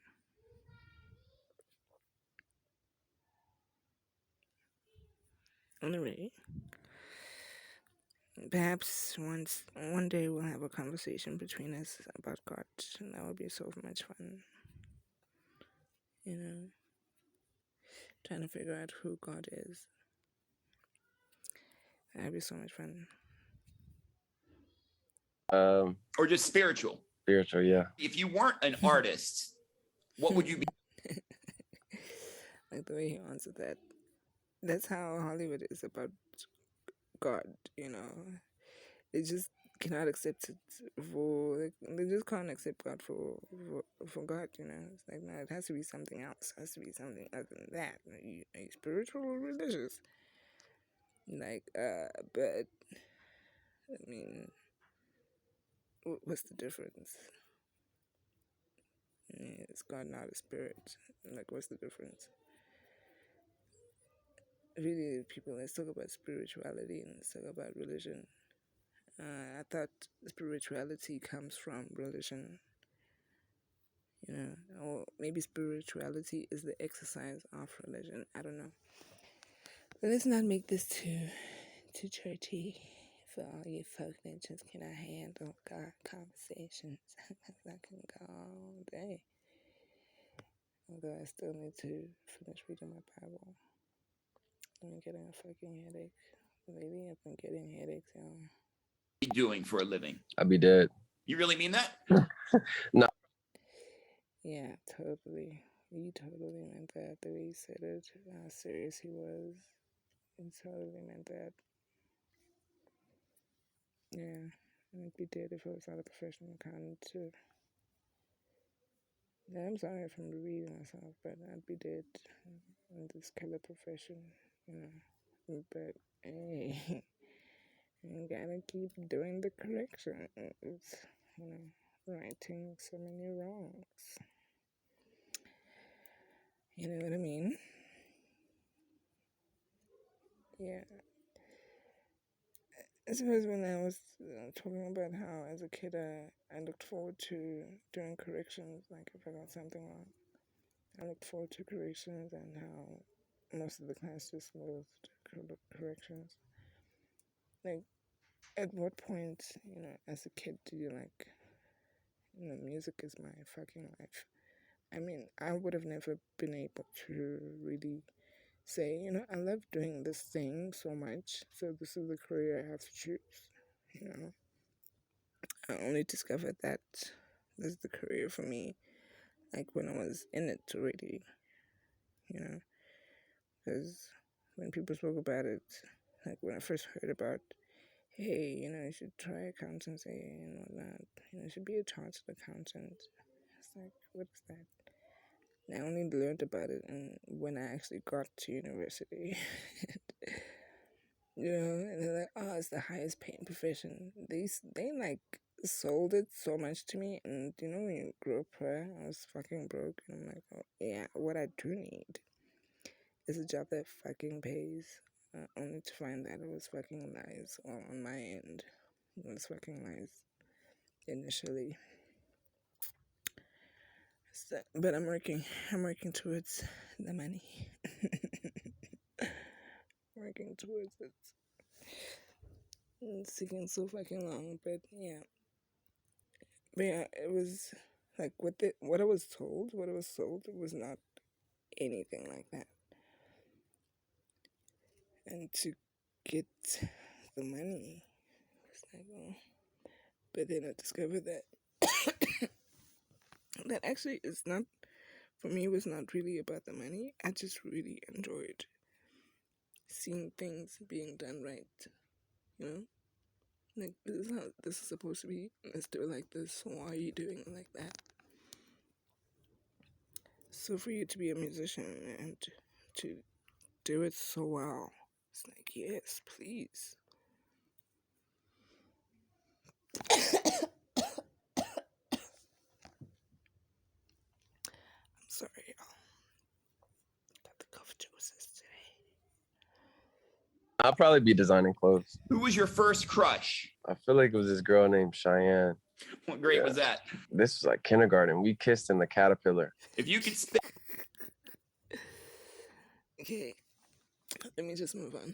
S2: Anyway, perhaps one day we'll have a conversation between us about God, and that would be so much fun. You know, trying to figure out who God is. That'd be so much fun.
S4: Or just spiritual?
S3: Spiritual, yeah.
S4: If you weren't an artist, what would you be?
S2: Like the way he answered that. That's how Hollywood is about God, you know. They just cannot accept it they just can't accept God for God, you know. It's like, no, it has to be something else. It has to be something other than that. Are you spiritual or religious? Like, but I mean, what's the difference? Is God not a spirit? Like, what's the difference? Really, people, let's talk about spirituality and let's talk about religion. I thought spirituality comes from religion, you know, or maybe spirituality is the exercise of religion. I don't know. But let's not make this too churchy for all you folk that just cannot handle God conversations. I can go all day. Although I still need to finish reading my Bible. I've been getting a fucking headache. Lately, I've been getting headaches, y'all.
S4: Doing for a living?
S3: I'd be dead.
S4: You really mean that?
S3: No.
S2: Yeah, totally. He totally meant that. The way he said it, how serious he was. He totally meant that. Yeah, I'd be dead if I was not a professional accountant too. Yeah, I'm sorry if I'm repeating myself, but I'd be dead in this kind of profession, you know. But hey, You gotta keep doing the corrections, righting so many wrongs. You know what I mean? Yeah. I suppose when I was talking about how as a kid I looked forward to doing corrections, like if I got something wrong, I looked forward to corrections, and how most of the class just loathed corrections. Like, at what point, as a kid, do you like, music is my fucking life? I mean, I would have never been able to really say, I love doing this thing so much, so this is the career I have to choose. I only discovered that this is the career for me, like, when I was in it already, because when people spoke about it, like, when I first heard about, hey, you should try accountancy and whatnot, you should be a chartered accountant. It's like, what is that? And I only learned about it when I actually got to university. And they're like, oh, it's the highest paying profession. They like sold it so much to me, and when you grow up poor, I was fucking broke, and I'm like, oh yeah, what I do need is a job that fucking pays, only to find that it was fucking lies. Well, on my end, it was fucking lies initially. So, but I'm working towards the money. Working towards it. It's taking so fucking long, but yeah. But yeah, it was like what I was sold, it was not anything like that. And to get the money, it's like, oh. But then I discovered that that actually is not, for me, it was not really about the money. I just really enjoyed seeing things being done right, Like, this is how this is supposed to be. Let's do it like this. Why are you doing it like that? So for you to be a musician and to do it so well, it's like, yes, please. I'm sorry, y'all. Got the cough juices today.
S3: I'll probably be designing clothes.
S4: Who was your first crush?
S3: I feel like it was this girl named Cheyenne.
S4: What grade was that?
S3: This was like kindergarten. We kissed in the caterpillar.
S4: If you could spend
S2: Okay, let me just move on.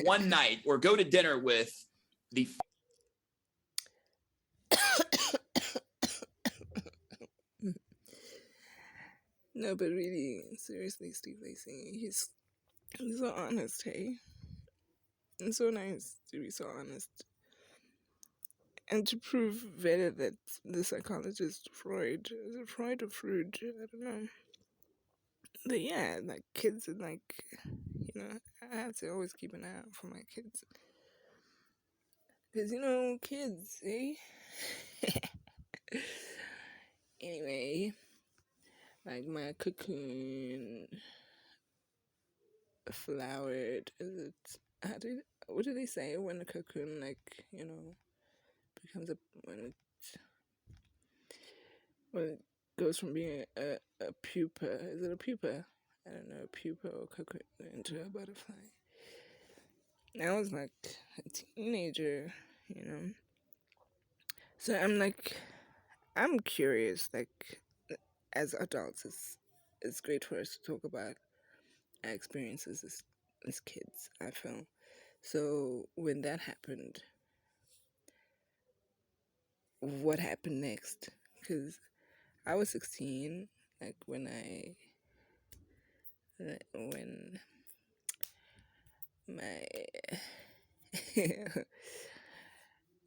S4: one night or go to dinner with the
S2: No, but really, seriously, Steve Lacy, he's so honest, hey? It's so nice to be so honest. And to prove better that the psychologist Freud, is it Freud or Freud? I don't know. But yeah, like, kids are like, I have to always keep an eye out for my kids. Because, kids, eh? Anyway, like, my cocoon flowered. What do they say when a cocoon, like, becomes when it goes from being a pupa? Is it a pupa? I don't know, a pupa or cocoon into a butterfly. I was like a teenager, So I'm curious, like, as adults, it's great for us to talk about our experiences as kids, I feel. So when that happened, what happened next? Because I was 16, like, when my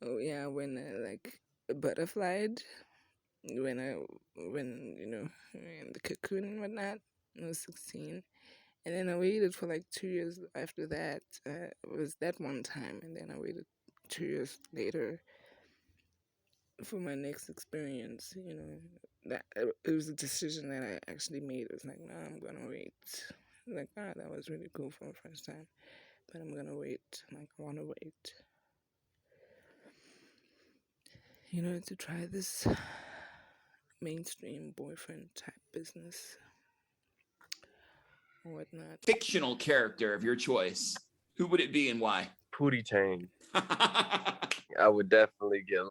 S2: when I, like, butterflied, when in the cocoon and whatnot. I was 16, and then I waited for like 2 years after that. It was that one time, and then I waited 2 years later for my next experience. That it was a decision that I actually made. It was like, no, I'm gonna wait. Like, that was really cool for the first time, but I'm gonna wait. Like, I wanna wait. to try this mainstream boyfriend type business or whatnot.
S4: Fictional character of your choice. Who would it be and why?
S3: Pootie Tang. I would definitely get.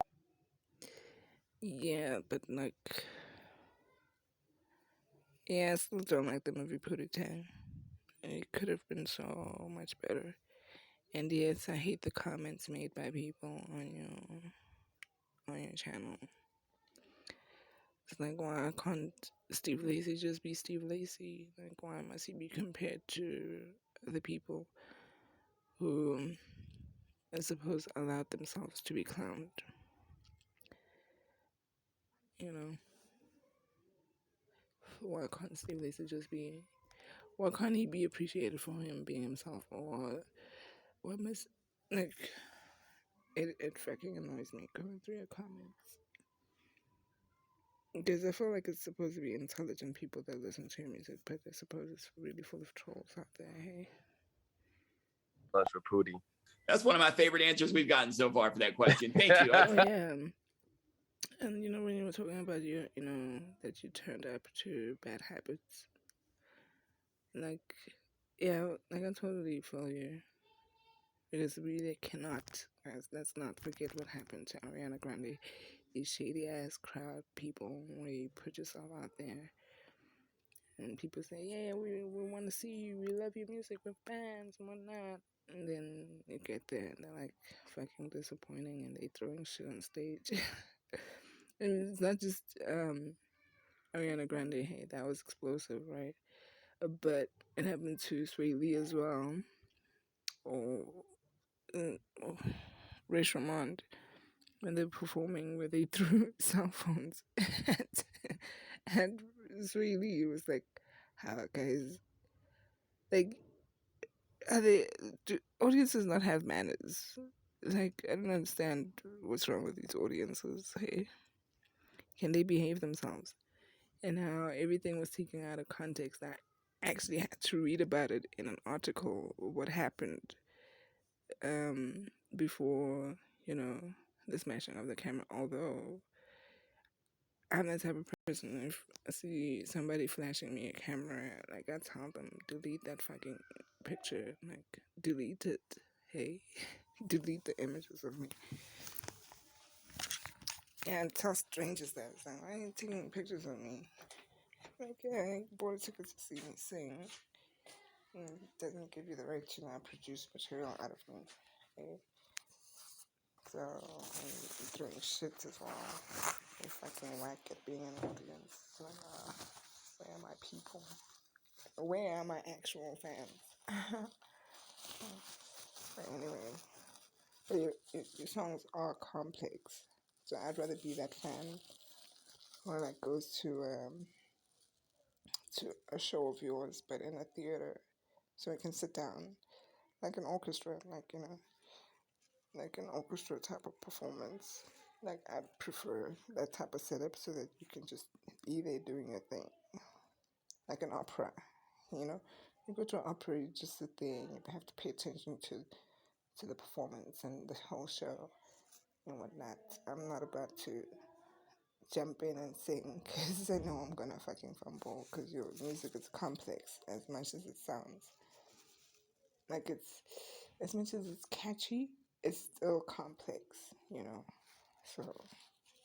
S2: Yeah, but like, yeah, I still don't like the movie Pootie Tang. It could have been so much better. And yes, I hate the comments made by people on your channel. It's like, why can't Steve Lacy just be Steve Lacy? Like, why must he be compared to the people who, I suppose, allowed themselves to be clowned? Why can't Steve Lacy just be? Why can't he be appreciated for him being himself? Or what must, like, it fucking annoys me going through your comments. Because I feel like it's supposed to be intelligent people that listen to your music, but I suppose it's really full of trolls out there, hey?
S3: Much for Pootie.
S4: That's one of my favorite answers we've gotten so far for that question. Thank you.
S2: Oh, yeah. And, when you were talking about that you turned up to bad habits, like, yeah, like, I totally feel you. Because we really cannot, guys, let's not forget what happened to Ariana Grande. These shady-ass crowd people, where you put yourself out there, and people say, yeah, we want to see you, we love your music, we're fans, and whatnot. And then you get there, and they're, like, fucking disappointing, and they throwing shit on stage. And it's not just Ariana Grande, hey, that was explosive, right? But it happened to Sway Lee as well. Or Ray Shremont, when they're performing, where they threw cell phones at Sway Lee. It was like, how, guys? Like, do audiences not have manners? Like, I don't understand what's wrong with these audiences. Hey, can they behave themselves? And how everything was taken out of context. I actually had to read about it in an article, what happened before, the smashing of the camera. Although I'm that type of person, if I see somebody flashing me a camera, like, I tell them, delete that fucking picture. Like, delete it. Hey, delete the images of me. And tell strangers that. It's like, why are you taking pictures of me? Like, yeah, I bought a ticket to see me sing. It doesn't give you the right to not produce material out of me. Okay? So, I'm throwing shit as well. You're fucking whack at being an audience. So, where are my people? Where are my actual fans? But anyway, your songs are complex. So I'd rather be that fan who, like, goes to a show of yours, but in a theater, so I can sit down, like an orchestra, like an orchestra type of performance. Like, I prefer that type of setup so that you can just be there doing your thing, like an opera. You go to an opera, you just sit there and you have to pay attention to the performance and the whole show and whatnot. I'm not about to jump in and sing because I know I'm gonna fucking fumble, because your music is complex as much as it sounds. Like, it's, as much as it's catchy, it's still complex, So,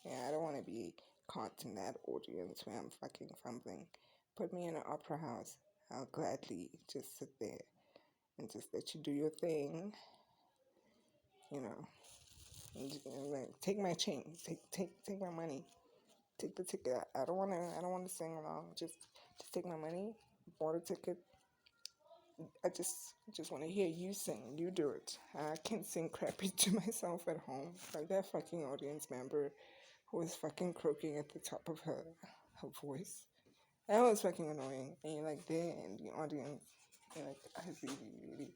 S2: yeah, I don't want to be caught in that audience where I'm fucking fumbling. Put me in an opera house, I'll gladly just sit there and just let you do your thing, and, like, take my change, take my money, take the ticket. I don't wanna sing along. Just take my money, bought a ticket. I just want to hear you sing. You do it. I can't sing crappy to myself at home. Like that fucking audience member who was fucking croaking at the top of her voice. That was fucking annoying. And you're like there in the audience. You're like, I really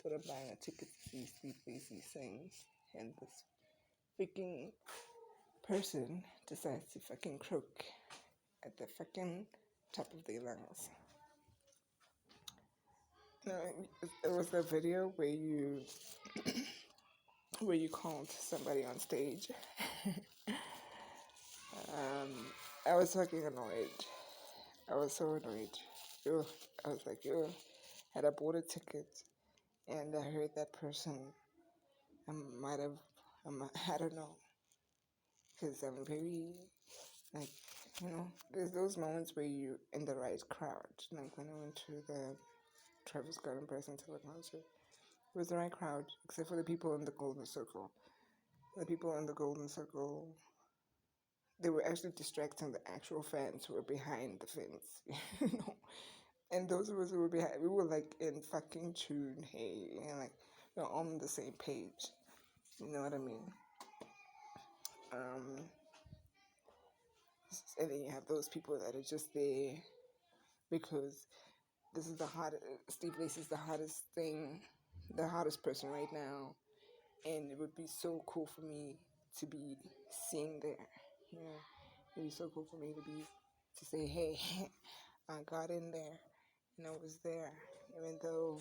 S2: thought of buying a ticket to see Steve Lacy sing. And this freaking person decides to fucking croak at the fucking top of their lungs. It was that video where you called somebody on stage I was fucking annoyed. I was so annoyed. Ugh. I was like, ugh. Had I bought a ticket and I heard that person, I might have, I don't know, because I'm very, like, you know, there's those moments where you're in the right crowd. Like when I went to the Travis Scott and Parental concert, it was the right crowd, except for the people in the Golden Circle. The people in the Golden Circle, they were actually distracting the actual fans who were behind the fence, you know. And those of us who were behind, we were like in fucking tune, hey, and like we're on the same page. You know what I mean? And then you have those people that are just there because this is the hardest. Steve Lacy is the hottest thing, the hottest person right now, and it would be so cool for me to be seen there. You know, it'd be so cool for me to say, hey, I got in there and I was there, even though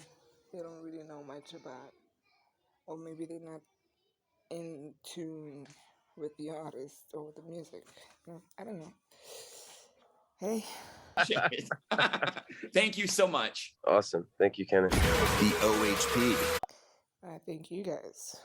S2: they don't really know much about, or maybe they're not in tune with the artist or the music. You know, I don't know. Hey.
S4: Shit. Thank you so much.
S3: Awesome. Thank you, Kannon.
S1: The OHP.
S2: Thank you guys.